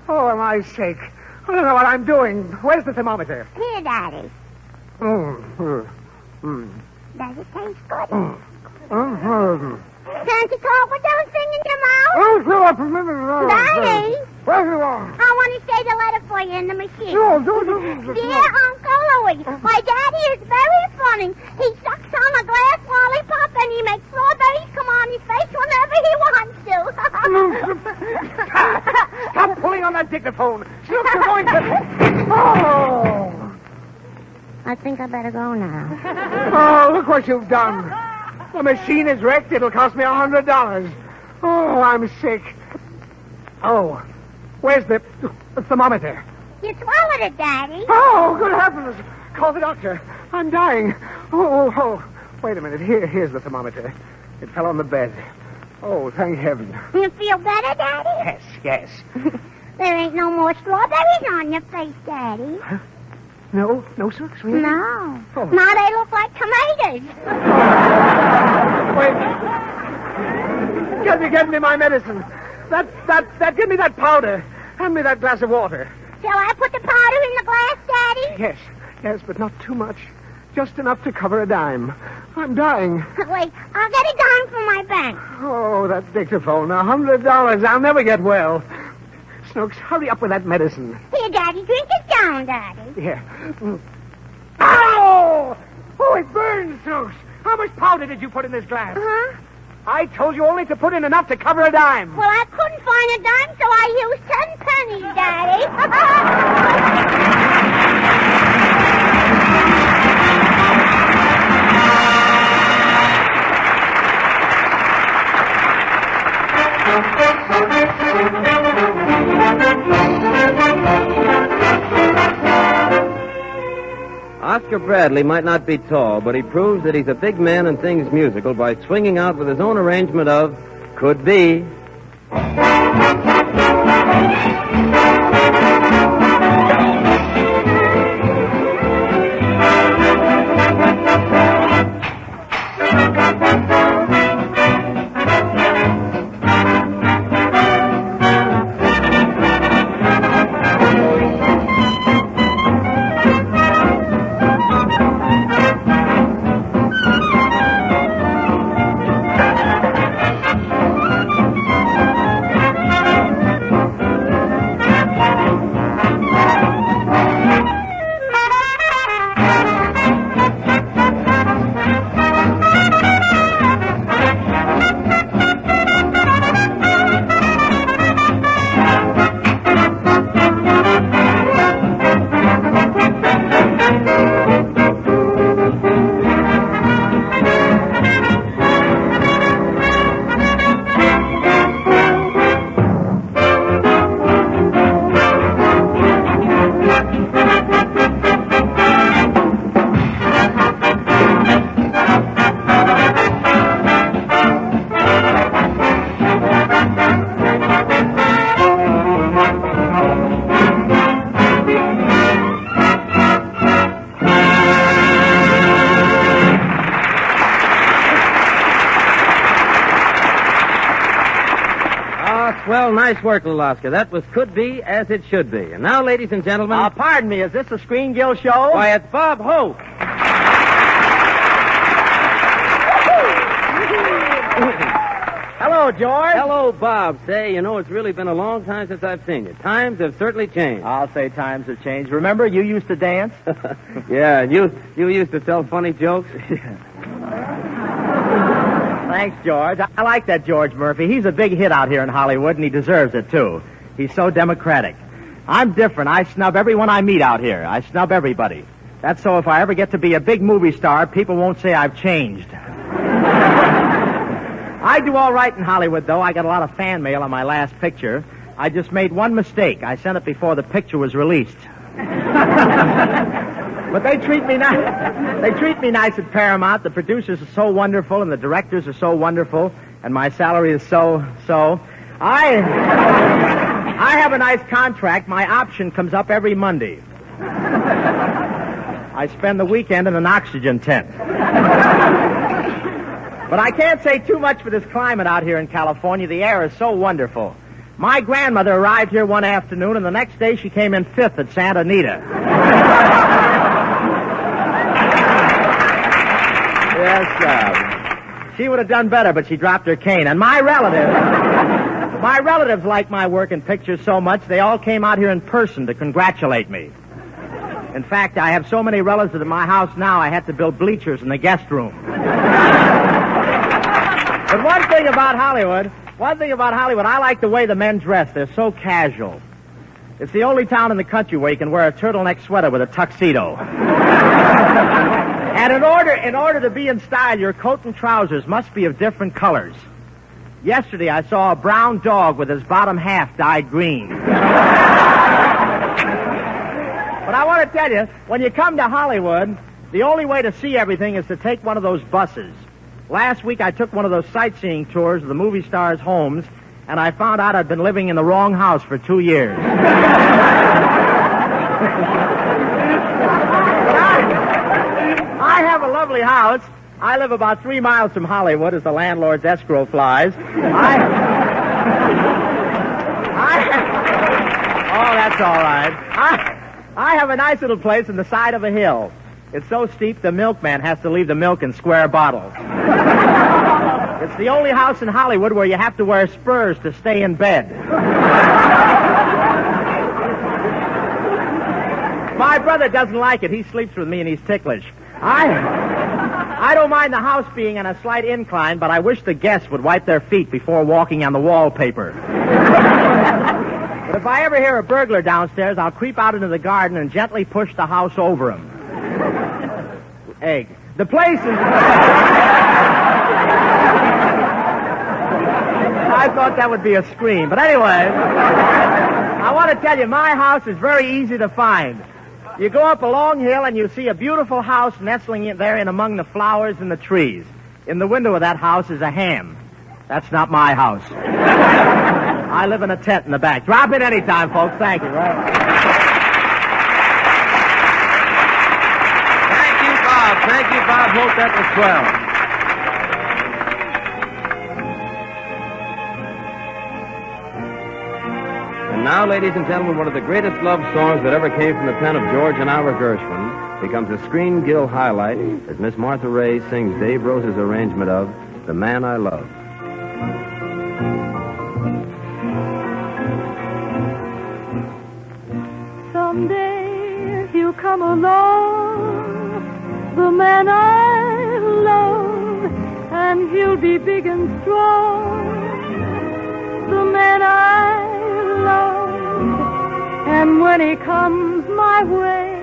Oh, am I sick? I don't know what I'm doing. Where's the thermometer? Here, Daddy. Mm. Does it taste good? Mm. Can't you talk with those things in your mouth? Daddy? I want to say the letter for you in the machine. Dear Uncle Louie, my daddy is very funny. He sucks on a glass lollipop and he makes strawberries come on his face whenever he that dictaphone. Snooks, you're going to... Oh! I think I better go now. Oh, look what you've done. The machine is wrecked. It'll cost me $100. Oh, I'm sick. Oh, where's the thermometer? You swallowed it, Daddy. Oh, good heavens. Call the doctor. I'm dying. Oh. Wait a minute. Here's the thermometer. It fell on the bed. Oh, thank heaven. You feel better, Daddy? Yes. There ain't no more strawberries on your face, Daddy. Huh? No, Snooks, really? No. Oh. Now they look like tomatoes. Wait. Get me my medicine. Give me that powder. Hand me that glass of water. Shall I put the powder in the glass, Daddy? Yes, but not too much. Just enough to cover a dime. I'm dying. Wait, I'll get a dime from my bank. Oh, that dictaphone. $100. I'll never get well. Snooks, hurry up with that medicine. Here, Daddy, drink it down, Daddy. Here. Ow! Oh, it burns, Snooks. How much powder did you put in this glass? Huh? I told you only to put in enough to cover a dime. Well, I couldn't find a dime, so I used 10 pennies, Daddy. Oscar Bradley might not be tall, but he proves that he's a big man and things musical by swinging out with his own arrangement of Could Be. Well, nice work, little Oscar. That was Could Be as It Should Be. And now, ladies and gentlemen... pardon me, is this a Screen Guild show? Why, it's Bob Hope. Hello, George. Hello, Bob. Say, you know, it's really been a long time since I've seen you. Times have certainly changed. I'll say times have changed. Remember, you used to dance? Yeah, and you used to tell funny jokes? Thanks, George. I like that George Murphy. He's a big hit out here in Hollywood, and he deserves it, too. He's so democratic. I'm different. I snub everyone I meet out here. I snub everybody. That's so if I ever get to be a big movie star, people won't say I've changed. I do all right in Hollywood, though. I got a lot of fan mail on my last picture. I just made one mistake. I sent it before the picture was released. But they treat me nice. They treat me nice at Paramount. The producers are so wonderful, and the directors are so wonderful, and my salary is so. I have a nice contract. My option comes up every Monday. I spend the weekend in an oxygen tent. But I can't say too much for this climate out here in California. The air is so wonderful. My grandmother arrived here one afternoon, and the next day she came in fifth at Santa Anita. Yes, she would have done better, but she dropped her cane. And my relatives like my work in pictures so much, they all came out here in person to congratulate me. In fact, I have so many relatives at my house now, I had to build bleachers in the guest room. But one thing about Hollywood, I like the way the men dress. They're so casual. It's the only town in the country where you can wear a turtleneck sweater with a tuxedo. And in order to be in style, your coat and trousers must be of different colors. Yesterday, I saw a brown dog with his bottom half dyed green. But I want to tell you, when you come to Hollywood, the only way to see everything is to take one of those buses. Last week, I took one of those sightseeing tours of the movie stars' homes, and I found out I'd been living in the wrong house for 2 years. I have a lovely house. I live about 3 miles from Hollywood as the landlord's escrow flies. Oh, that's all right. I have a nice little place on the side of a hill. It's so steep the milkman has to leave the milk in square bottles. It's the only house in Hollywood where you have to wear spurs to stay in bed. My brother doesn't like it. He sleeps with me and he's ticklish. I don't mind the house being on a slight incline, but I wish the guests would wipe their feet before walking on the wallpaper. But if I ever hear a burglar downstairs, I'll creep out into the garden and gently push the house over him. Egg. The place is... I thought that would be a scream. But anyway, I want to tell you, my house is very easy to find. You go up a long hill and you see a beautiful house nestling in there in among the flowers and the trees. In the window of that house is a ham. That's not my house. I live in a tent in the back. Drop in any time, folks. Thank you. Right? Thank you, Bob. Thank you, Bob. Hope that was swell. And now, ladies and gentlemen, one of the greatest love songs that ever came from the pen of George and Ira Gershwin becomes a Screen Guild highlight as Miss Martha Ray sings Dave Rose's arrangement of The Man I Love. Someday he'll come along, the man I love, and he'll be big and strong, the man I love. And when he comes my way,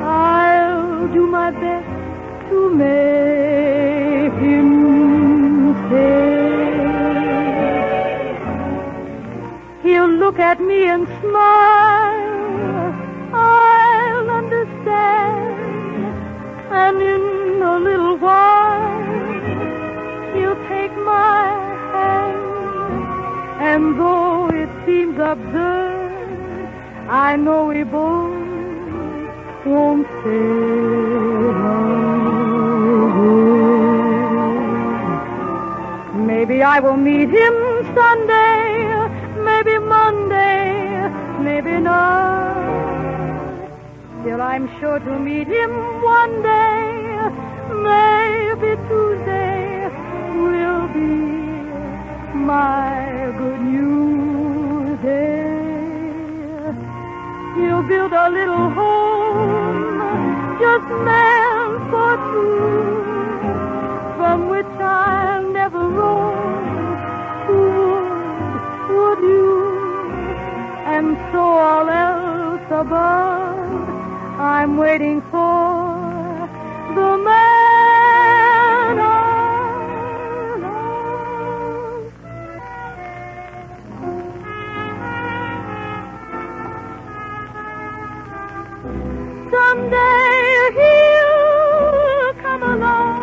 I'll do my best to make him stay. He'll look at me and smile, I'll understand, and in a little while he'll take my hand, and though it seems absurd, I know we both won't stay long. Maybe I will meet him Sunday, maybe Monday, maybe not. Still I'm sure to meet him one day, maybe Tuesday will be my good news day. He'll build a little home just meant for two, from which I'll never roam. Would you? And so all else above, I'm waiting for the man I love. Someday he'll come along,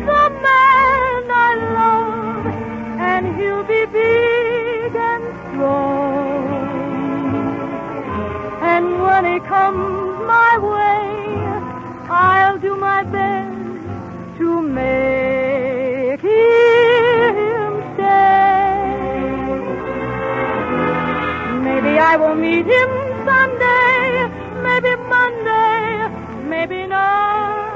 the man I love, and he'll be big and strong. And when he comes my way, I'll do my best to make him stay. Maybe I will meet him Sunday, maybe Monday, maybe not.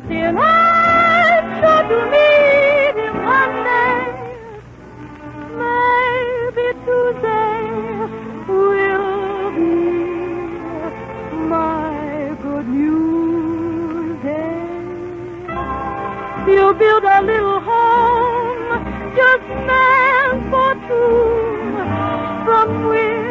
Still I'm sure to meet him one day. Maybe Tuesday will be my good news day. He'll build a little home just meant for two, from which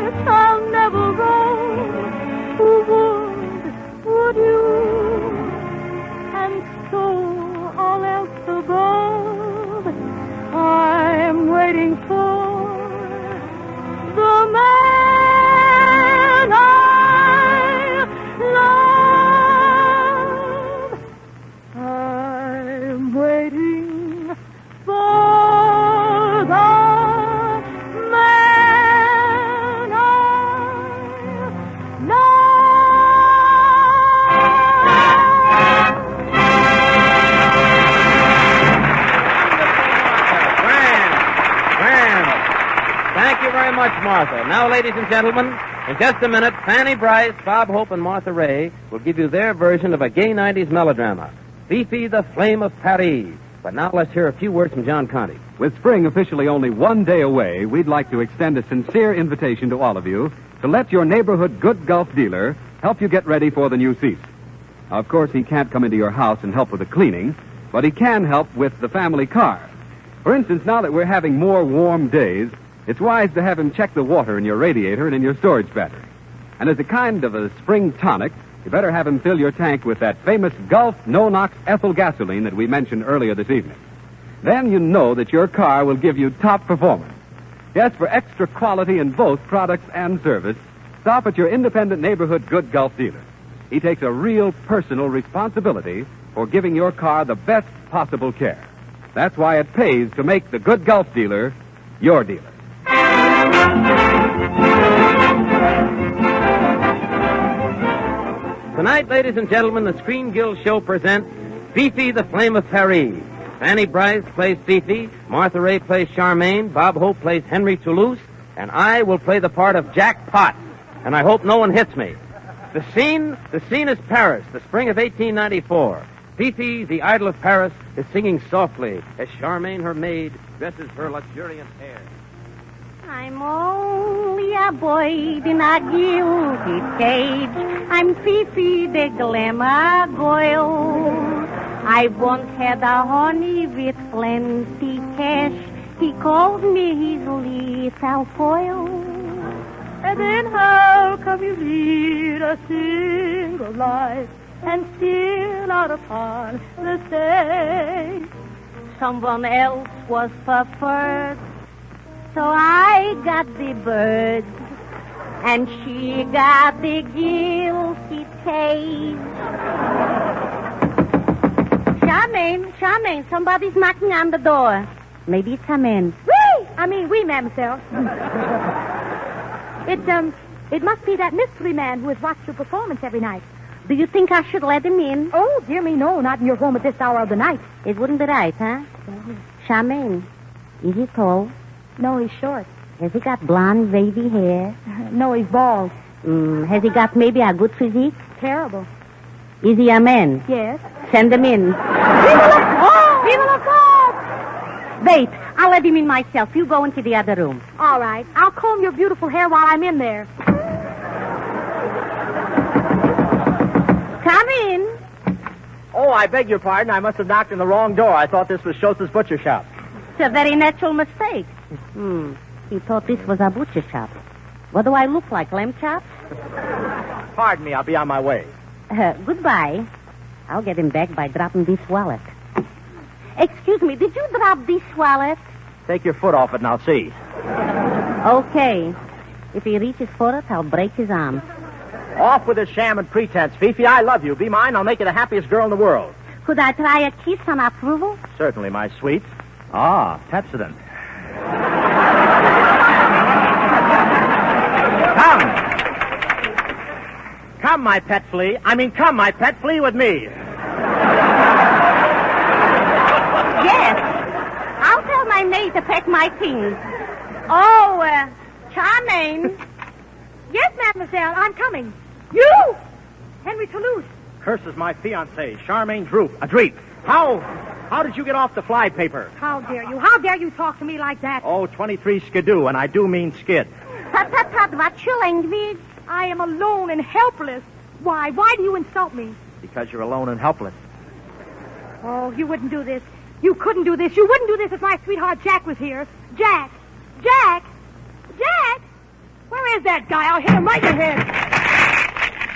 I'm waiting for the man I love. I'm waiting for the man I love. Thank you very much, Martha. Now, ladies and gentlemen, in just a minute, Fanny Bryce, Bob Hope, and Martha Ray will give you their version of a gay 90s melodrama, Fifi, the Flame of Paris. But now let's hear a few words from John Conte. With spring officially only one day away, we'd like to extend a sincere invitation to all of you to let your neighborhood good Gulf dealer help you get ready for the new season. Now, of course, he can't come into your house and help with the cleaning, but he can help with the family car. For instance, now that we're having more warm days, it's wise to have him check the water in your radiator and in your storage battery. And as a kind of a spring tonic, you better have him fill your tank with that famous Gulf no-nox ethyl gasoline that we mentioned earlier this evening. Then you know that your car will give you top performance. Yes, for extra quality in both products and service, stop at your independent neighborhood good Gulf dealer. He takes a real personal responsibility for giving your car the best possible care. That's why it pays to make the good Gulf dealer your dealer. Tonight, ladies and gentlemen, the Screen Guild Show presents Fifi, the Flame of Paris. Fanny Bryce plays Fifi, Martha Ray plays Charmaine, Bob Hope plays Henry Toulouse, and I will play the part of Jack Pot. And I hope no one hits me. The scene is Paris, the spring of 1894. Fifi, the idol of Paris, is singing softly as Charmaine, her maid, dresses her luxuriant hair. I'm only a boy in a guilty cage. I'm Fifi, the glamour girl. I once had a honey with plenty cash. He called me his little foil. And then how come you lead a single life and still not upon the stage? Someone else was preferred, so I got the bird, and she got the guilty taste. Charmaine, somebody's knocking on the door. Maybe it's a man. Oui, mademoiselle. It must be that mystery man who has watched your performance every night. Do you think I should let him in? Oh, dear me, no, not in your home at this hour of the night. It wouldn't be right, huh? Charmaine, is he tall? No, he's short. Has he got blonde, wavy hair? No, he's bald. Has he got maybe a good physique? Terrible. Is he a man? Yes. Send him in. Viva la France! Wait, I'll let him in myself. You go into the other room. All right. I'll comb your beautiful hair while I'm in there. Come in. Oh, I beg your pardon. I must have knocked on the wrong door. I thought this was Schultz's butcher shop. It's a very natural mistake. He thought this was a butcher shop. What do I look like, lamb chops? Pardon me, I'll be on my way. Goodbye. I'll get him back by dropping this wallet. Excuse me, did you drop this wallet? Take your foot off it and I'll see. Okay. If he reaches for it, I'll break his arm. Off with his sham and pretense, Fifi. I love you. Be mine. I'll make you the happiest girl in the world. Could I try a kiss on approval? Certainly, my sweet. Ah, Pepsodent. Come, my pet flea. Come, my pet flea with me. Yes. I'll tell my maid to pack my things. Oh, Charmaine. Yes, mademoiselle, I'm coming. You! Henry Toulouse. Curses my fiancée, Charmaine Dreep. How did you get off the fly paper? How dare you? How dare you talk to me like that? Oh, 23 skidoo, and I do mean skid. Tut, what's your language? I am alone and helpless. Why? Why do you insult me? Because you're alone and helpless. Oh, you wouldn't do this. You couldn't do this. You wouldn't do this if my sweetheart Jack was here. Jack! Where is that guy? I'll hit him right in the head.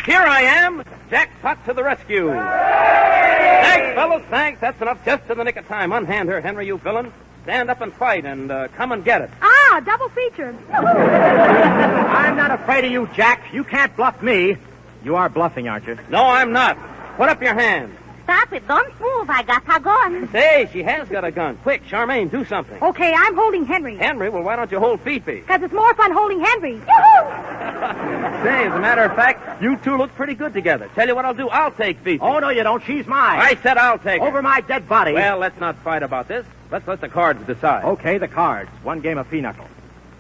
Here I am, Jack Pot to the rescue. Thanks, fellas, thanks. That's enough just in the nick of time. Unhand her, Henry, you villain. Stand up and fight, and come and get it. Ah, double feature. I'm not afraid of you, Jack. You can't bluff me. You are bluffing, aren't you? No, I'm not. Put up your hand. Stop it. Don't move. I got a gun. Say, she has got a gun. Quick, Charmaine, do something. Okay, I'm holding Henry. Henry? Well, why don't you hold Fifi? Because it's more fun holding Henry. Say, as a matter of fact, you two look pretty good together. Tell you what I'll do. I'll take Fifi. Oh, no, you don't. She's mine. I said I'll take her. Over my dead body. Well, let's not fight about this. Let's let the cards decide. Okay, the cards. One game of pinochle.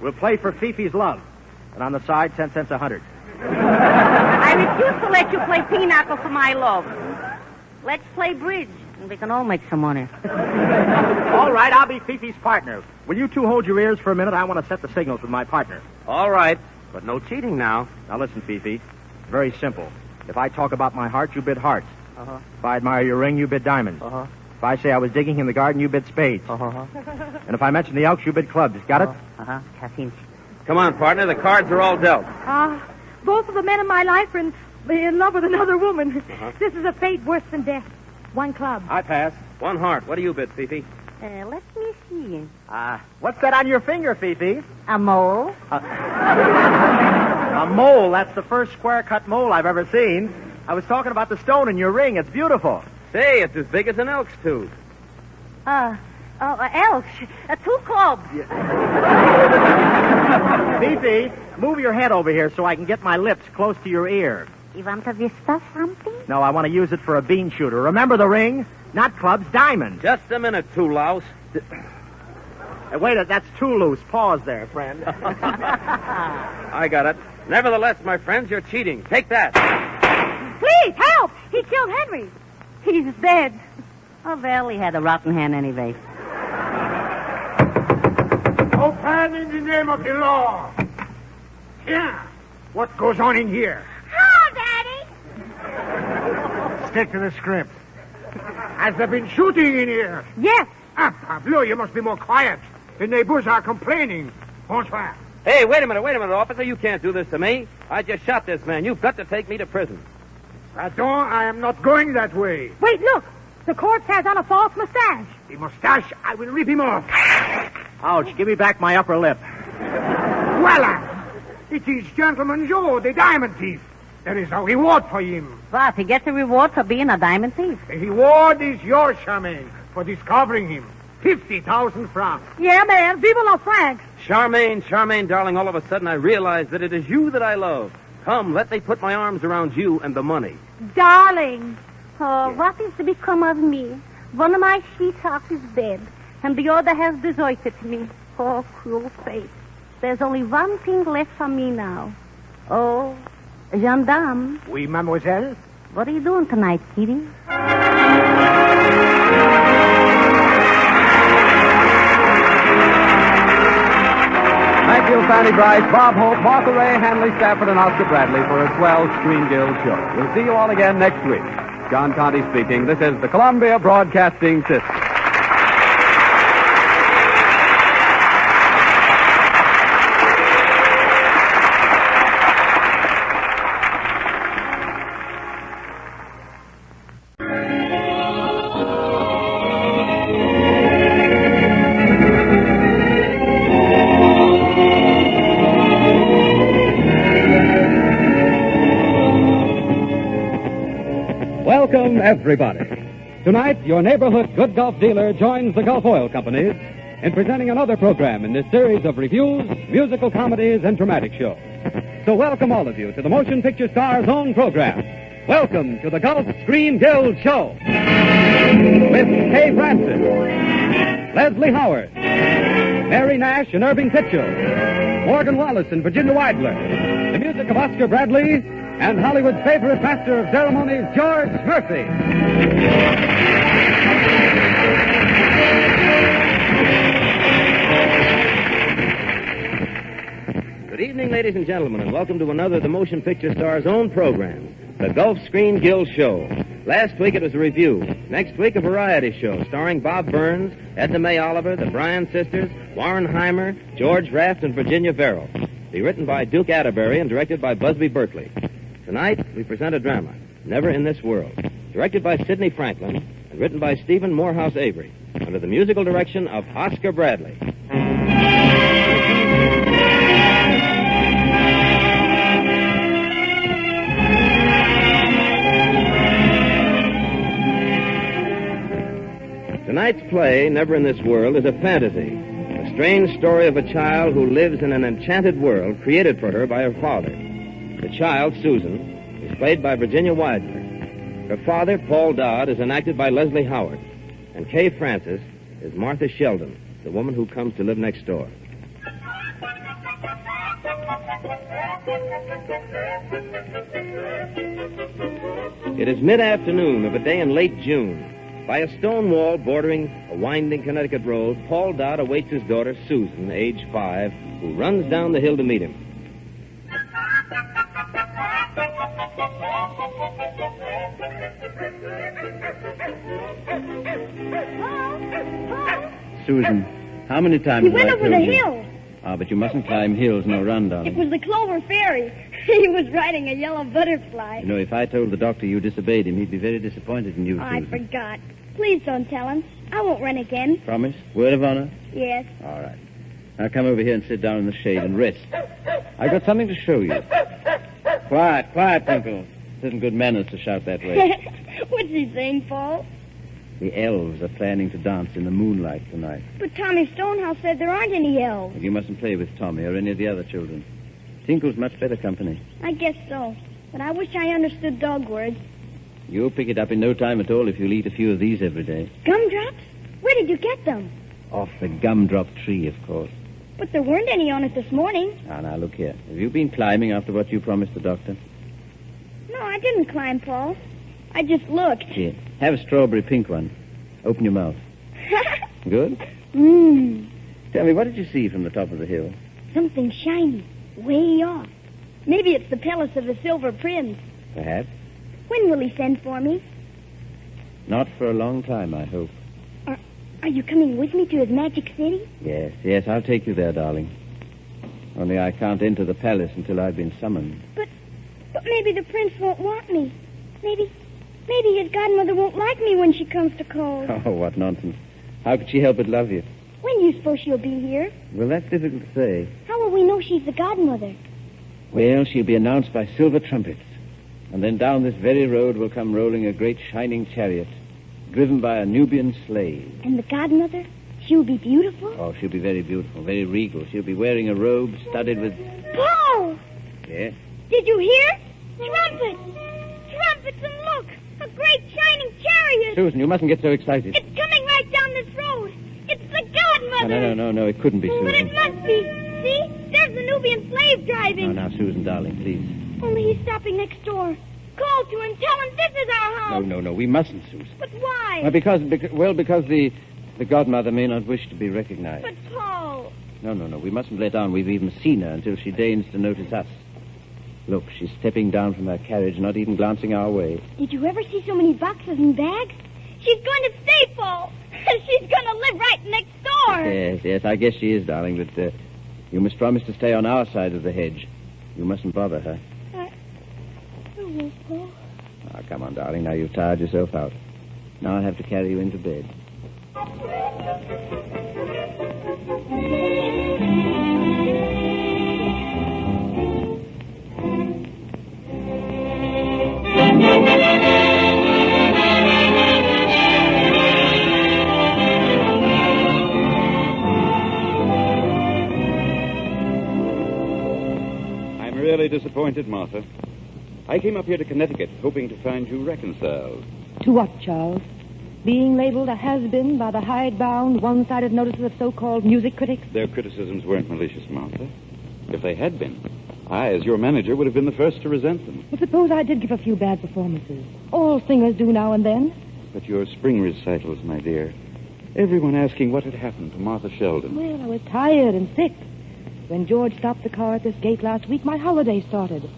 We'll play for Fifi's love. And on the side, 10 cents a 100. I refuse to let you play pinochle for my love. Let's play bridge, and we can all make some money. All right, I'll be Fifi's partner. Will you two hold your ears for a minute? I want to set the signals with my partner. All right, but no cheating now. Now listen, Fifi. It's very simple. If I talk about my heart, you bid hearts. Uh-huh. If I admire your ring, you bid diamonds. Uh-huh. If I say I was digging in the garden, you bid spades. Uh-huh. And if I mention the Elks, you bid clubs. Got it? Uh-huh. Caffeine. Come on, partner. The cards are all dealt. Both of the men in my life are in love with another woman. Uh-huh. This is a fate worse than death. One club. I pass. One heart. What do you bid, Fifi? Let me see. What's that on your finger, Fifi? A mole. A mole. That's the first square-cut mole I've ever seen. I was talking about the stone in your ring. It's beautiful. Say, it's as big as an elk's tooth. Elks. 2 clubs. Fifi, move your head over here so I can get my lips close to your ear. You want to whisper something? No, I want to use it for a bean shooter. Remember the ring? Not clubs, diamonds. Just a minute, two louse. Hey, wait, that's too loose. Pause there, friend. I got it. Nevertheless, my friends, you're cheating. Take that. Please, help! He killed Henry. He's dead. Oh, well, he had a rotten hand anyway. Open in the name of the law. Yeah. What goes on in here? Oh, Daddy. Stick to the script. Has there been shooting in here? Yes. Pablo, you must be more quiet. The neighbors are complaining. Bonsoir. Hey, wait a minute, officer. You can't do this to me. I just shot this man. You've got to take me to prison. Pardon, I am not going that way. Wait, look. The corpse has on a false mustache. The mustache, I will rip him off. Ouch, give me back my upper lip. Voila! It is Gentleman Joe, the diamond thief. There is a reward for him. What, he gets a reward for being a diamond thief? The reward is yours, Charmaine, for discovering him. 50,000 francs. Yeah, man. Vive la francs. Charmaine, darling, all of a sudden I realize that it is you that I love. Come, let me put my arms around you and the money. Darling. Oh, what is to become of me? One of my sweethearts is dead, and the other has deserted me. Oh, cruel fate. There's only one thing left for me now. Oh, gendarme. Oui, mademoiselle? What are you doing tonight, Kitty? Thank you, Fanny Bryce, Bob Hope, Martha Ray, Hanley Stafford, and Oscar Bradley for a swell Screen Guild show. We'll see you all again next week. John Conte speaking. This is the Columbia Broadcasting System. Welcome, everybody. Tonight, your neighborhood good golf dealer joins the Gulf Oil Companies in presenting another program in this series of reviews, musical comedies, and dramatic shows. So welcome all of you to the Motion Picture Star's own program. Welcome to the Gulf Screen Guild Show. With Kay Francis, Leslie Howard, Mary Nash and Irving Pitchell, Morgan Wallace and Virginia Weidler, the music of Oscar Bradley, and Hollywood's favorite master of ceremonies, George Murphy. Good evening, ladies and gentlemen, and welcome to another of the Motion Picture Star's own program, the Gulf Screen Guild Show. Last week it was a review. Next week, a variety show starring Bob Burns, Edna May Oliver, the Bryan sisters, Warren Heimer, George Raft, and Virginia Verrill. Be written by Duke Atterbury and directed by Busby Berkeley. Tonight, we present a drama, Never in This World, directed by Sidney Franklin and written by Stephen Morehouse Avery. under the musical direction of Oscar Bradley. Tonight's play, Never in This World, is a fantasy. A strange story of a child who lives in an enchanted world created for her by her father. The child, Susan, is played by Virginia Widener. Her father, Paul Dodd, is enacted by Leslie Howard. And Kay Francis is Martha Sheldon, the woman who comes to live next door. It is mid-afternoon of a day in late June. By a stone wall bordering a winding Connecticut road, Paul Dodd awaits his daughter, Susan, age 5, who runs down the hill to meet him. Susan, how many times He went have I over told the you? hill. Ah, but you mustn't climb hills nor run, darling. It was the Clover Fairy. He was riding a yellow butterfly. You know, if I told the doctor you disobeyed him, he'd be very disappointed in you, I Susan. forgot. Please don't tell him. I won't run again. Promise? Word of honor? Yes. All right. Now come over here and sit down in the shade and rest. I've got something to show you. Quiet, quiet, Tinkle. It isn't good manners to shout that way. What's he saying, Paul? The elves are planning to dance in the moonlight tonight. But Tommy Stonehouse said there aren't any elves. You mustn't play with Tommy or any of the other children. Tinkle's much better company. I guess so. But I wish I understood dog words. You'll pick it up in no time at all if you'll eat a few of these every day. Gumdrops? Where did you get them? Off the gumdrop tree, of course. But there weren't any on it this morning. Now, look here. Have you been climbing after what you promised the doctor? No, I didn't climb, Paul. I just looked. Here, have a strawberry pink one. Open your mouth. Good? Mmm. Tell me, what did you see from the top of the hill? Something shiny. Way off. Maybe it's the palace of the Silver Prince. Perhaps. When will he send for me? Not for a long time, I hope. Are you coming with me to his magic city? Yes, I'll take you there, darling. Only I can't enter the palace until I've been summoned. But maybe the prince won't want me. Maybe his godmother won't like me when she comes to call. Oh, what nonsense. How could she help but love you? When do you suppose she'll be here? Well, that's difficult to say. How will we know she's the godmother? Well, she'll be announced by silver trumpets. And then down this very road will come rolling a great shining chariot, driven by a Nubian slave. And the godmother? She'll be beautiful? Oh, she'll be very beautiful, very regal. She'll be wearing a robe studded with... Paul! Yes? Did you hear? Trumpets! Trumpets, and look! A great shining chariot! Susan, you mustn't get so excited. It's coming right down this road! It's the godmother! No, it couldn't be, Susan. But it must be! See? There's the Nubian slave driving! Now, Susan, darling, please. Only he's stopping next door. Call to him, tell him this is our house! No, we mustn't, Susan. But why? Because the godmother may not wish to be recognized. But, Paul... No, we mustn't let on we've even seen her until she deigns to notice us. Look, she's stepping down from her carriage, not even glancing our way. Did you ever see so many boxes and bags? She's going to stay, Paul. She's going to live right next door. Yes, I guess she is, darling, but you must promise to stay on our side of the hedge. You mustn't bother her. I will, Paul. Oh, come on, darling. Now you've tired yourself out. Now I'll have to carry you into bed. I'm really disappointed, Martha. I came up here to Connecticut hoping to find you reconciled. To what, Charles? Being labeled a has-been by the hidebound, one-sided notices of so-called music critics? Their criticisms weren't malicious, Martha. If they had been, I, as your manager, would have been the first to resent them. Well, suppose I did give a few bad performances. All singers do now and then. But your spring recitals, my dear. Everyone asking what had happened to Martha Sheldon. Well, I was tired and sick. When George stopped the car at this gate last week, my holiday started.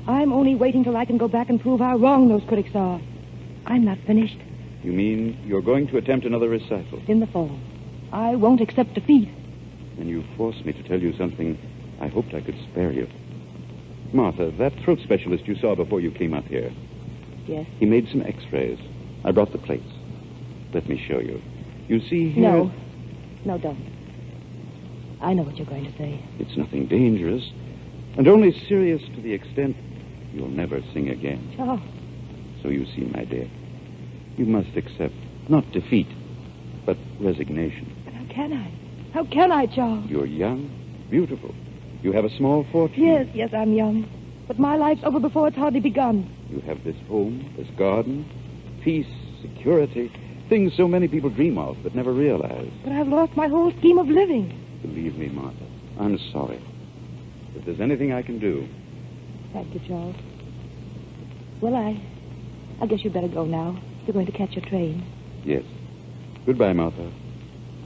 I'm only waiting till I can go back and prove how wrong those critics are. I'm not finished. You mean you're going to attempt another recital? In the fall. I won't accept defeat. And you forced me to tell you something I hoped I could spare you. Martha, that throat specialist you saw before you came up here. Yes? He made some x-rays. I brought the plates. Let me show you. You see, here... No. No, don't. I know what you're going to say. It's nothing dangerous, and only serious to the extent you'll never sing again. Charles. So you see, my dear, you must accept not defeat, but resignation. But how can I? How can I, Charles? You're young, beautiful. You have a small fortune. Yes, I'm young. But my life's over before it's hardly begun. You have this home, this garden, peace, security, things so many people dream of but never realize. But I've lost my whole scheme of living. Believe me, Martha, I'm sorry. If there's anything I can do... Thank you, Charles. Well, I guess you'd better go now. You're going to catch your train. Yes. Goodbye, Martha.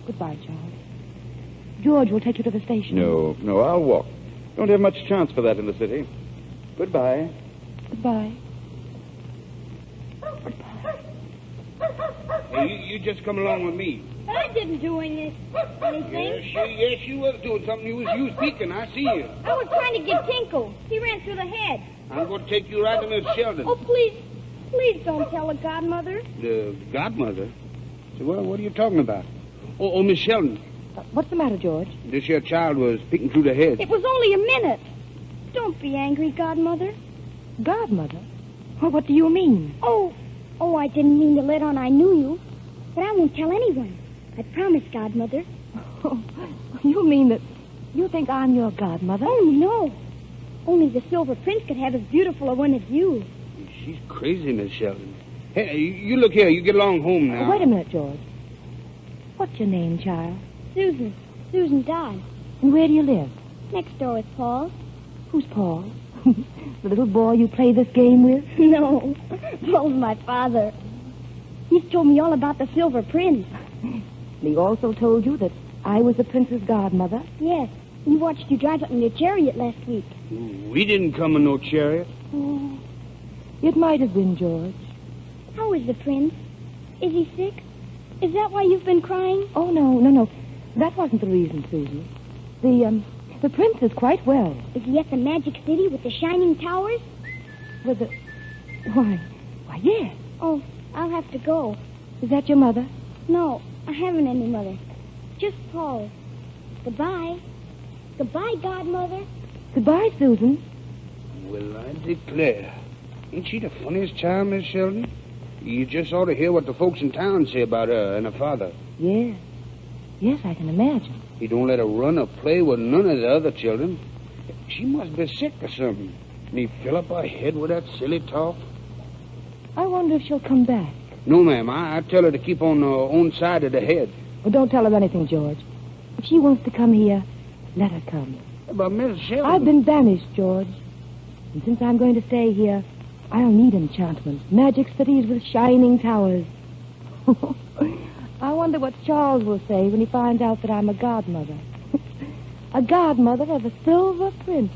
Goodbye, Charles. George will take you to the station. No, I'll walk. Don't have much chance for that in the city. Goodbye. Goodbye. Hey, you just come along with me. I didn't do anything. Yes, you was doing something. You was speaking. I see you. I was trying to get Tinkle. He ran through the head. I'm going to take you right to Miss Sheldon. Oh, please don't tell the godmother. The godmother? So, what are you talking about? Oh, Miss Sheldon. What's the matter, George? This here child was peeking through the head. It was only a minute. Don't be angry, godmother. Godmother? Well, what do you mean? Oh, I didn't mean to let on I knew you. But I won't tell anyone. I promise, godmother. Oh, you mean that you think I'm your godmother? Oh, no. Only the Silver Prince could have as beautiful a one as you. She's crazy, Miss Sheldon. Hey, you look here. You get along home now. Wait a minute, George. What's your name, child? Susan. Susan Dodd. And where do you live? Next door with Paul. Who's Paul? The little boy you play this game with? No. Paul's my father. He's told me all about the Silver Prince. He also told you that I was the prince's godmother? Yes. He watched you drive up in your chariot last week. We didn't come in no chariot. Oh, it might have been, George. How is the prince? Is he sick? Is that why you've been crying? Oh, no. That wasn't the reason, Susan. The prince is quite well. Is he at the Magic City with the shining towers? Why, yes. Oh, I'll have to go. Is that your mother? No, I haven't any mother. Just Paul. Goodbye. Goodbye, godmother. Goodbye, Susan. Well, I declare. Ain't she the funniest child, Miss Sheldon? You just ought to hear what the folks in town say about her and her father. Yes. Yes, I can imagine. He don't let her run or play with none of the other children. She must be sick or something. And he fill up her head with that silly talk. I wonder if she'll come back. No, ma'am. I tell her to keep on her own side of the head. Well, don't tell her anything, George. If she wants to come here, let her come. But Miss Sheldon... I've been banished, George. And since I'm going to stay here, I'll need enchantments, magic cities with shining towers. I wonder what Charles will say when he finds out that I'm a godmother. A godmother of a Silver Prince.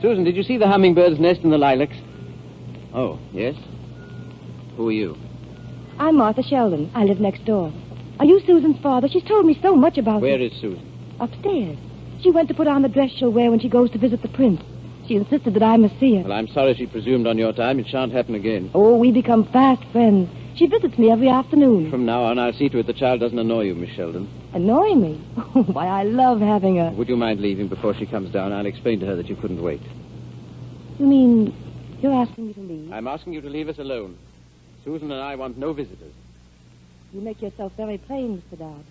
Susan, did you see the hummingbird's nest in the lilacs? Oh, yes? Who are you? I'm Martha Sheldon. I live next door. Are you Susan's father? She's told me so much about Where you. is Susan? Upstairs. She went to put on the dress she'll wear when she goes to visit the prince. She insisted that I must see her. Well, I'm sorry she presumed on your time. It shan't happen again. Oh, we become fast friends. She visits me every afternoon. From now on, I'll see to it the child doesn't annoy you, Miss Sheldon. Annoy me? Why, I love having her. Would you mind leaving before she comes down? I'll explain to her that you couldn't wait. You mean you're asking me to leave? I'm asking you to leave us alone. Susan and I want no visitors. You make yourself very plain, Mr. Dodd.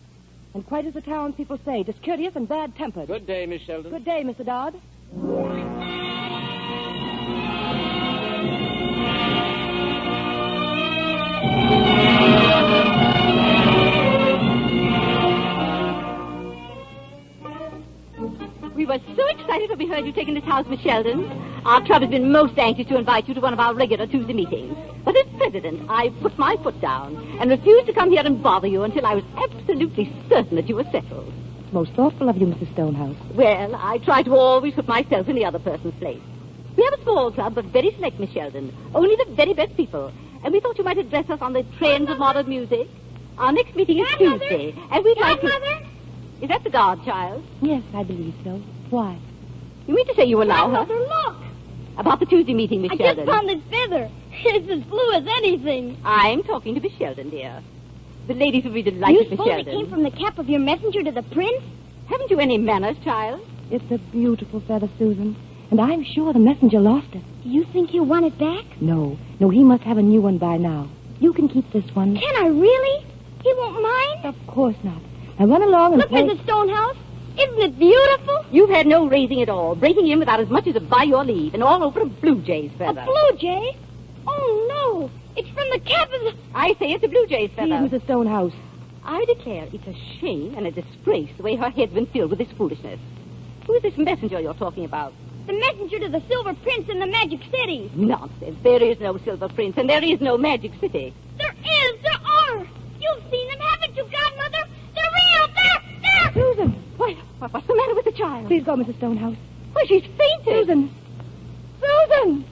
And quite as the townspeople say, discourteous and bad-tempered. Good day, Miss Sheldon. Good day, Mr. Dodd. We were so excited when we heard you'd taken this house, Miss Sheldon. Our club has been most anxious to invite you to one of our regular Tuesday meetings. But as president, I put my foot down and refused to come here and bother you until I was absolutely certain that you were settled. Most thoughtful of you, Mrs. Stonehouse. Well, I try to always put myself in the other person's place. We have a small club, but very select, Miss Sheldon. Only the very best people. And we thought you might address us on the trends of modern music. Our next meeting is Tuesday, and we'd like to... Godmother? Is that the godchild? Yes, I believe so. Why? You mean to say you allow her? Godmother, look. About the Tuesday meeting, Miss I Sheldon. just found this feather. It's as blue as anything. I'm talking to Miss Sheldon, dear. The ladies will be delighted, You Miss suppose Sheldon. it came from the cap of your messenger to the prince? Haven't you any manners, child? It's a beautiful feather, Susan. And I'm sure the messenger lost it. Do you think he'll want it back? No, he must have a new one by now. You can keep this one. Can I really? He won't mind? Of course not. Now run along and Look, play... Mrs. Stonehouse. Isn't it beautiful? You've had no raising at all, breaking in without as much as a by your leave, and all over a blue jay's feather. A blue jay? Oh, no. It's from the cap of the... I say it's a blue jay's feather. Please, Mrs. Stonehouse. I declare it's a shame and a disgrace the way her head's been filled with this foolishness. Who's this messenger you're talking about? The messenger to the Silver Prince in the Magic City. Nonsense. There is no Silver Prince, and there is no Magic City. There is. There are. You've seen them, haven't you, Godmother? They're real. There. Susan! What's the matter with the child? Please go, Mrs. Stonehouse. Why, she's fainted. Susan! Susan!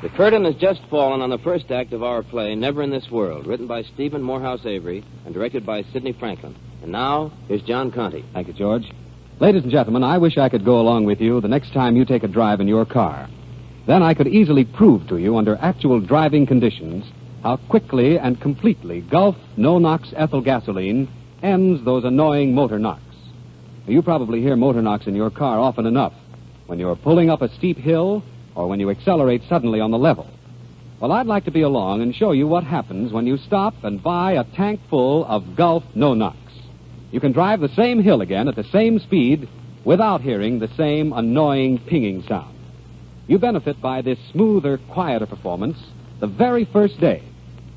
The curtain has just fallen on the first act of our play, Never in This World, written by Stephen Morehouse Avery and directed by Sidney Franklin. And now, here's John Conte. Thank you, George. Ladies and gentlemen, I wish I could go along with you the next time you take a drive in your car. Then I could easily prove to you under actual driving conditions how quickly and completely Gulf no-nox ethyl gasoline ends those annoying motor knocks. You probably hear motor knocks in your car often enough when you're pulling up a steep hill or when you accelerate suddenly on the level. Well, I'd like to be along and show you what happens when you stop and buy a tank full of Gulf no-nox. You can drive the same hill again at the same speed without hearing the same annoying pinging sound. You benefit by this smoother, quieter performance the very first day.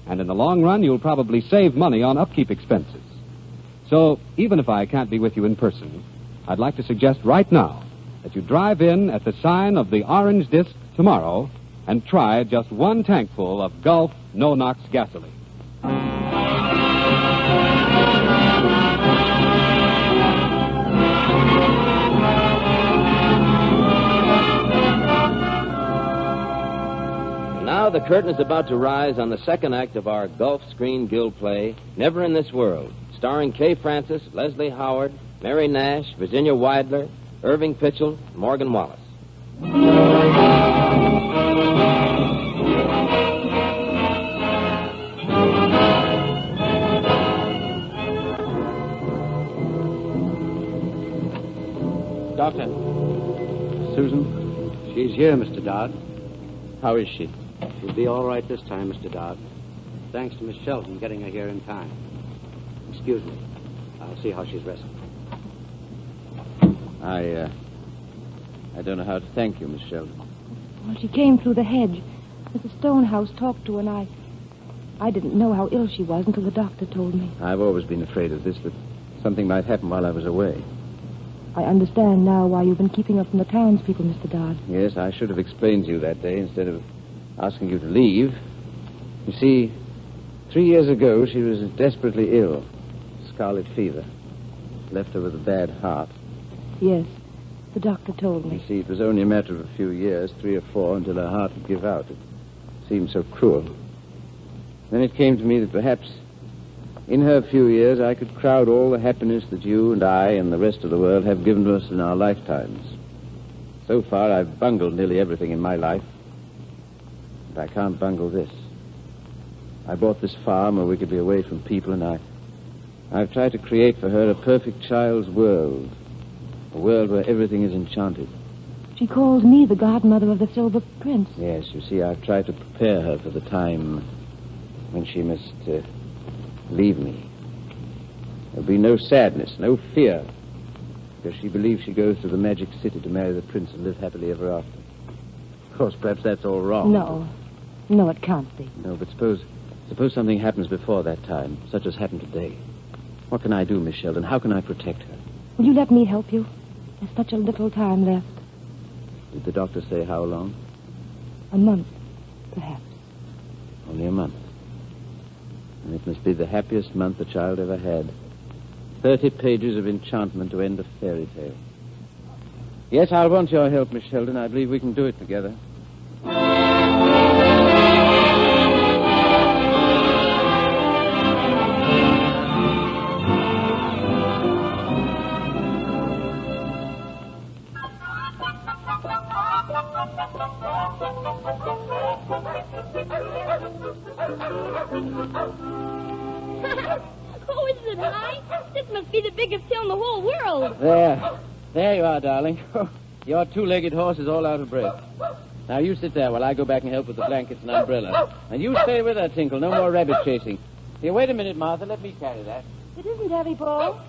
And in the long run, you'll probably save money on upkeep expenses. So, even if I can't be with you in person, I'd like to suggest right now that you drive in at the sign of the orange disc tomorrow and try just one tankful of Gulf no-nox gasoline. Now the curtain is about to rise on the second act of our Gulf Screen Guild play, Never in This World, starring Kay Francis, Leslie Howard, Mary Nash, Virginia Weidler, Irving Pitchell, and Morgan Wallace. Doctor. Susan? She's here, Mr. Dodd. How is she? She'll be all right this time, Mr. Dodd. Thanks to Miss Shelton getting her here in time. Excuse me. I'll see how she's resting. I don't know how to thank you, Miss Sheldon. Well, she came through the hedge. Mrs. Stonehouse talked to her, and I didn't know how ill she was until the doctor told me. I've always been afraid of this, that something might happen while I was away. I understand now why you've been keeping her from the townspeople, Mr. Dodd. Yes, I should have explained to you that day instead of asking you to leave. You see, 3 years ago, she was desperately ill. Scarlet fever. Left her with a bad heart. Yes, the doctor told me. You see, it was only a matter of a few years, 3 or 4, until her heart would give out. It seemed so cruel. Then it came to me that perhaps in her few years I could crowd all the happiness that you and I and the rest of the world have given to us in our lifetimes. So far, I've bungled nearly everything in my life. But I can't bungle this. I bought this farm where we could be away from people, and I've tried to create for her a perfect child's world. A world where everything is enchanted. She calls me the godmother of the Silver Prince. Yes, you see, I've tried to prepare her for the time when she must leave me. There'll be no sadness, no fear, because she believes she goes to the Magic City to marry the prince and live happily ever after. Of course, perhaps that's all wrong. No, it can't be. No, but suppose something happens before that time, such as happened today. What can I do, Miss Sheldon? How can I protect her? Will you let me help you? There's such a little time left. Did the doctor say how long? A month, perhaps. Only a month. And it must be the happiest month the child ever had. 30 pages of enchantment to end a fairy tale. Yes, I'll want your help, Miss Sheldon. I believe we can do it together. Oh, isn't it high? This must be the biggest hill in the whole world. There you are, darling. Your two-legged horse is all out of breath. Now, you sit there while I go back and help with the blankets and umbrella. And you stay with her, Tinkle. No more rabbit chasing. Here, wait a minute, Martha. Let me carry that. It isn't heavy, Paul.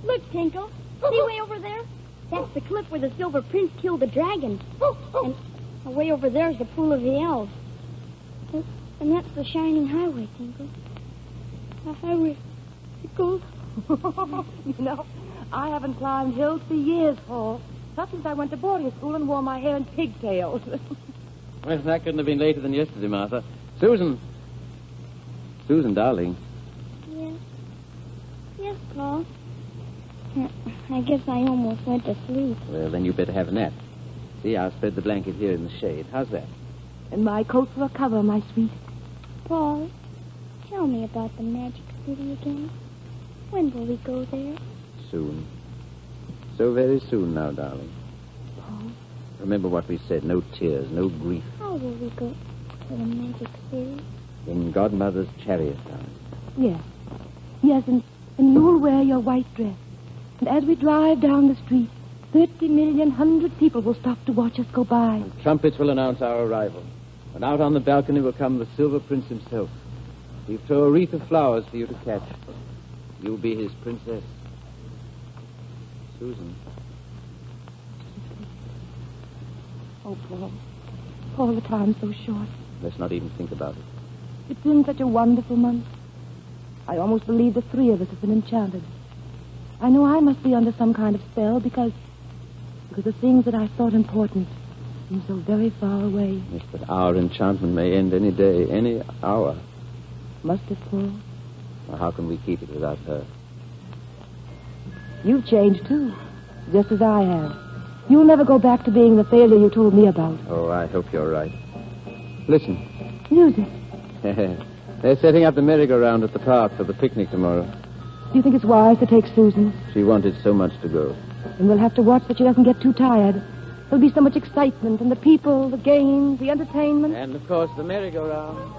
Look, Tinkle. See way over there? That's the cliff where the Silver Prince killed the dragon. And way over there is the Pool of the Elves. And that's the shining highway, Tinkle. The highway. It goes. You know, I haven't climbed hills for years, Paul. Not since I went to boarding school and wore my hair in pigtails. Well, that couldn't have been later than yesterday, Martha. Susan. Susan, darling. Yes. Yes, Paul. I guess I almost went to sleep. Well, then you better have a nap. See, I'll spread the blanket here in the shade. How's that? And my coat for a cover, my sweet. Paul, tell me about the Magic City again. When will we go there? Soon. So very soon now, darling. Paul? Remember what we said. No tears, no grief. How will we go to the Magic City? In Godmother's chariot, darling. Yes. Yes, and you'll wear your white dress. And as we drive down the street, 30 million hundred people will stop to watch us go by. And trumpets will announce our arrival. And out on the balcony will come the Silver Prince himself. He'll throw a wreath of flowers for you to catch. You'll be his princess. Susan. Oh, Paul. Paul, the time's so short. Let's not even think about it. It's been such a wonderful month. I almost believe the three of us have been enchanted. I know I must be under some kind of spell because the things that I thought important seem so very far away. Yes, but our enchantment may end any day, any hour. Must it, Paul? Well, how can we keep it without her? You've changed, too, just as I have. You'll never go back to being the failure you told me about. Oh, I hope you're right. Listen. Music. They're setting up the merry-go-round at the park for the picnic tomorrow. Do you think it's wise to take Susan? She wanted so much to go. And we'll have to watch that she doesn't get too tired. There'll be so much excitement, and the people, the games, the entertainment. And, of course, the merry-go-round.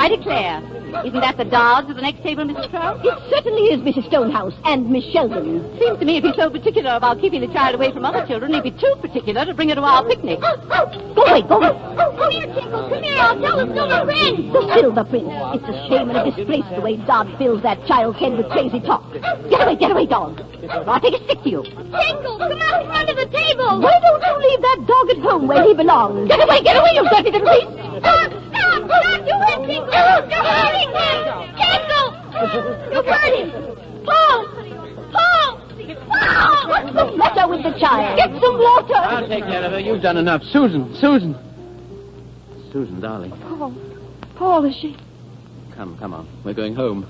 I declare. Isn't that the Dodds at the next table, Mrs. Trout? It certainly is, Mrs. Stonehouse, and Miss Sheldon. Seems to me if he's so particular about keeping the child away from other children, he'd be too particular to bring her to our picnic. Go away, go away. Come here, Tinkle, come here. I'll tell the Silver Prince. The Silver Prince. It's a shame and a disgrace the way Dodd fills that child's head with crazy talk. Get away, dog. Or I'll take a stick to you. Tinkle, come out in front of the table. Why don't you leave that dog at home where he belongs? Get away, you dirty little beast. Stop, you win, Tinkle. You're hurting him. Tinkle, you hurt him. Paul. What's the matter with the child? Get some water. I'll take care of her. You've done enough. Susan. Susan, darling. Paul, is she? Come on. We're going home.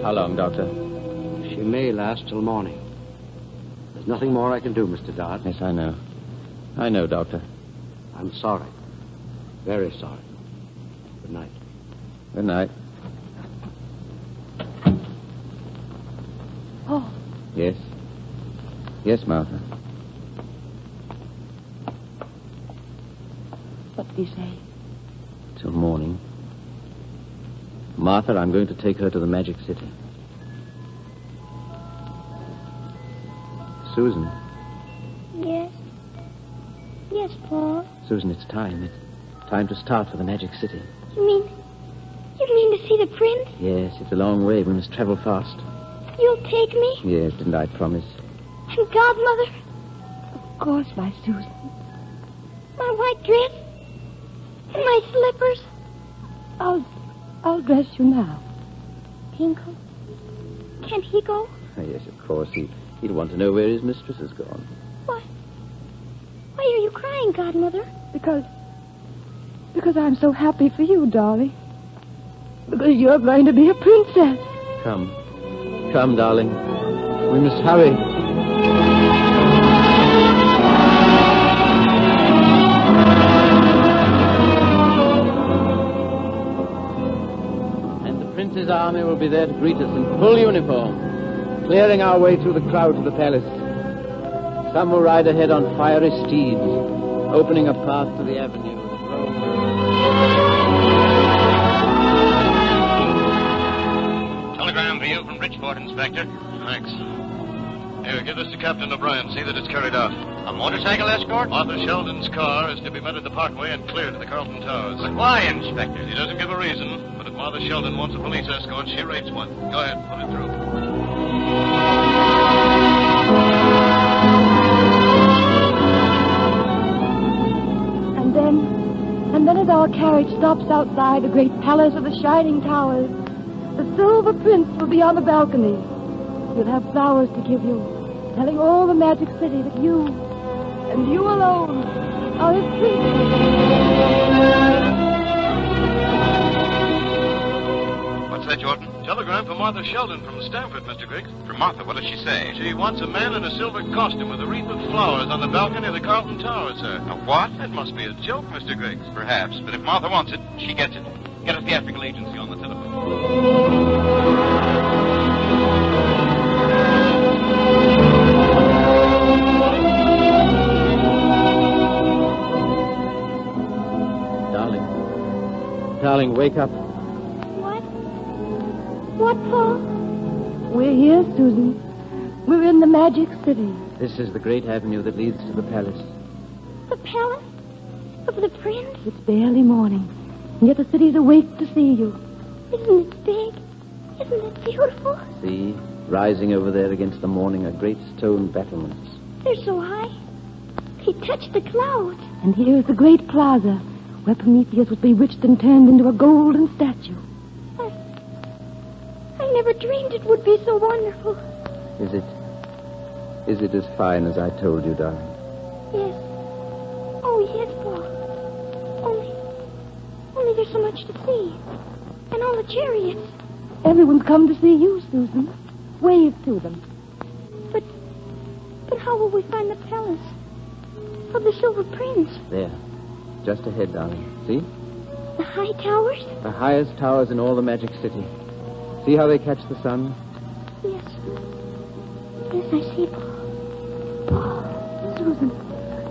How long, Doctor? She may last till morning. There's nothing more I can do, Mr. Dodd. Yes, I know. I know, Doctor. I'm sorry. Very sorry. Good night. Good night. Oh. Yes. Yes, Martha. What did he say? Till morning. Martha, I'm going to take her to the Magic City. Susan. Yes? Yes, Paul? Susan, it's time. It's time to start for the Magic City. You mean to see the prince? Yes, it's a long way. We must travel fast. You'll take me? Yes, didn't I promise? I'm And Godmother? Of course, my Susan. My white dress? And my slippers? I'll dress you now. Tinkle? Can't he go? Oh, yes, of course. He'd want to know where his mistress has gone. Why are you crying, Godmother? Because I'm so happy for you, darling. Because you're going to be a princess. Come, darling. We must hurry. And the prince's army will be there to greet us in full uniform, clearing our way through the crowd to the palace. Some will ride ahead on fiery steeds, opening a path to the avenue. Telegram for you from Bridgeport, Inspector. Thanks. Here, give this to Captain O'Brien. See that it's carried out. A motorcycle escort? Martha Sheldon's car is to be met at the Parkway and cleared to the Carlton Towers. But why, Inspector? He doesn't give a reason, but if Martha Sheldon wants a police escort, she rates one. Go ahead, put it through. And then as our carriage stops outside the great palace of the shining towers, the Silver Prince will be on the balcony. He'll have flowers to give you, telling all the Magic City that you, and you alone, are his princess. What's that, Jordan? Telegram for Martha Sheldon from Stamford, Mr. Griggs. For Martha, what does she say? She wants a man in a silver costume with a wreath of flowers on the balcony of the Carlton Towers, sir. A what? That must be a joke, Mr. Griggs. Perhaps, but if Martha wants it, she gets it. Get a theatrical agency on the telephone. Darling, wake up. What, Paul? We're here, Susan. We're in the Magic City. This is the great avenue that leads to the palace. The palace? Of the prince? It's barely morning, and yet the city's awake to see you. Isn't it big? Isn't it beautiful? See, rising over there against the morning are great stone battlements. They're so high. They touch the clouds. And here's the great plaza, where Prometheus was bewitched and turned into a golden statue. I never dreamed it would be so wonderful. Is it as fine as I told you, darling? Yes. Oh, yes, Paul. Only there's so much to see. And all the chariots. Everyone's come to see you, Susan. Wave to them. But how will we find the palace of the Silver Prince? There. Just ahead, darling. See? The high towers? The highest towers in all the Magic City. See how they catch the sun? Yes. Yes, I see, Paul. Paul. Susan.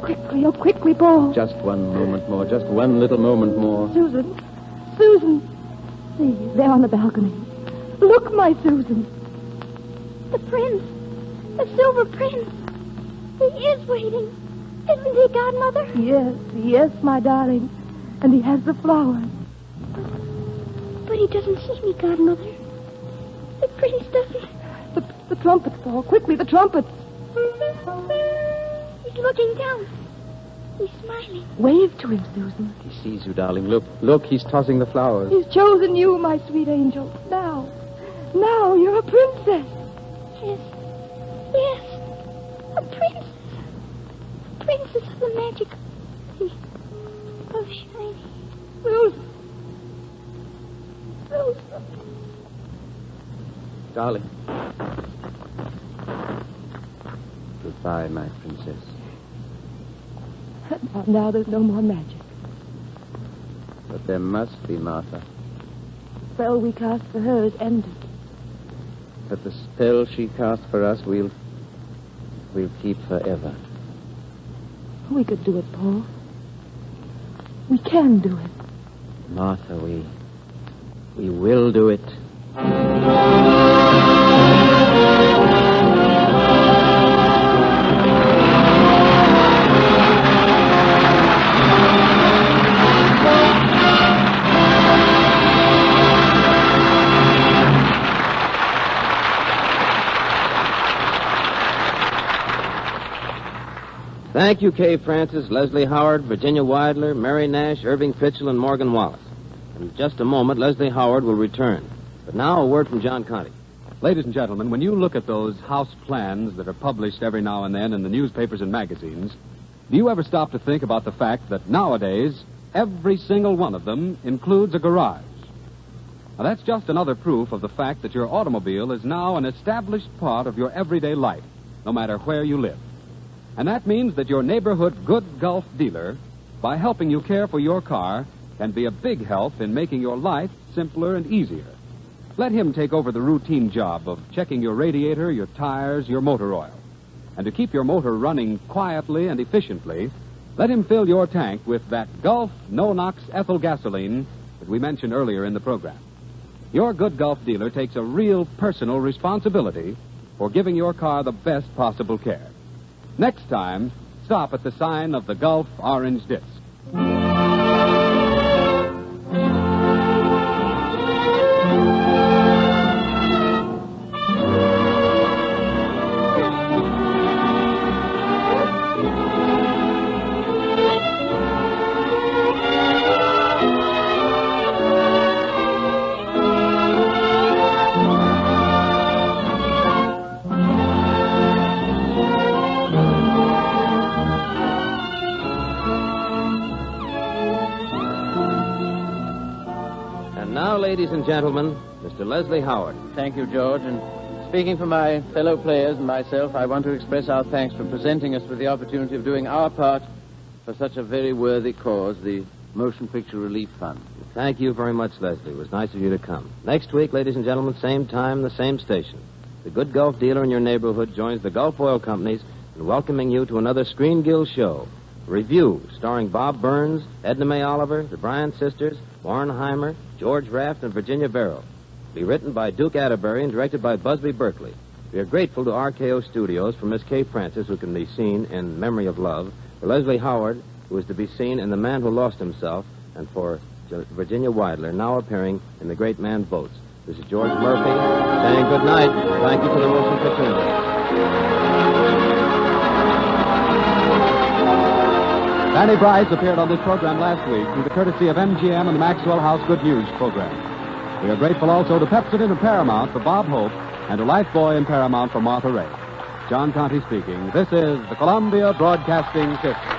Quickly, oh, quickly, Paul. Just one moment more. Just one little moment more. Susan. See, there on the balcony. Look, my Susan. The prince. The Silver Prince. He is waiting. Isn't he, Godmother? Yes, my darling. And he has the flowers. But he doesn't see me, Godmother. The prince doesn't. The trumpets, Paul. Quickly, the trumpets. He's looking down. He's smiling. Wave to him, Susan. He sees you, darling. Look, he's tossing the flowers. He's chosen you, my sweet angel. Now, you're a princess. Yes. A princess. Princess of the Magic City. Of shining. Susan. Darling. Goodbye, my princess. Now there's no more magic. But there must be, Martha. The spell we cast for her is ended. But the spell she cast for us, we'll keep forever. We could do it, Paul. We can do it. Martha, we will do it. Thank you, Kay Francis, Leslie Howard, Virginia Weidler, Mary Nash, Irving Pitchell, and Morgan Wallace. In just a moment, Leslie Howard will return. But now, a word from John Conte. Ladies and gentlemen, when you look at those house plans that are published every now and then in the newspapers and magazines, do you ever stop to think about the fact that nowadays, every single one of them includes a garage? Now, that's just another proof of the fact that your automobile is now an established part of your everyday life, no matter where you live. And that means that your neighborhood good Gulf dealer, by helping you care for your car, can be a big help in making your life simpler and easier. Let him take over the routine job of checking your radiator, your tires, your motor oil. And to keep your motor running quietly and efficiently, let him fill your tank with that Gulf no-nox ethyl gasoline that we mentioned earlier in the program. Your good Gulf dealer takes a real personal responsibility for giving your car the best possible care. Next time, stop at the sign of the Gulf Orange Disc. Ladies and gentlemen, Mr. Leslie Howard. Thank you, George. And speaking for my fellow players and myself, I want to express our thanks for presenting us with the opportunity of doing our part for such a very worthy cause, the Motion Picture Relief Fund. Thank you very much, Leslie. It was nice of you to come. Next week, ladies and gentlemen, same time, the same station. The good Gulf dealer in your neighborhood joins the Gulf Oil Companies in welcoming you to another Screen Guild show. Review, starring Bob Burns, Edna May Oliver, the Bryan sisters, Warren Heimer, George Raft, and Virginia Barrow. Be written by Duke Atterbury and directed by Busby Berkeley. We are grateful to RKO Studios for Miss Kay Francis, who can be seen in Memory of Love, for Leslie Howard, who is to be seen in The Man Who Lost Himself, and for Virginia Weidler, now appearing in The Great Man Votes. This is George Murphy saying good night. Thank you for the motion picture industry. Danny Bryce appeared on this program last week through the courtesy of MGM and the Maxwell House Good News program. We are grateful also to Pepsodent and Paramount for Bob Hope and to Lifebuoy and Paramount for Martha Ray. John Conte speaking. This is the Columbia Broadcasting System.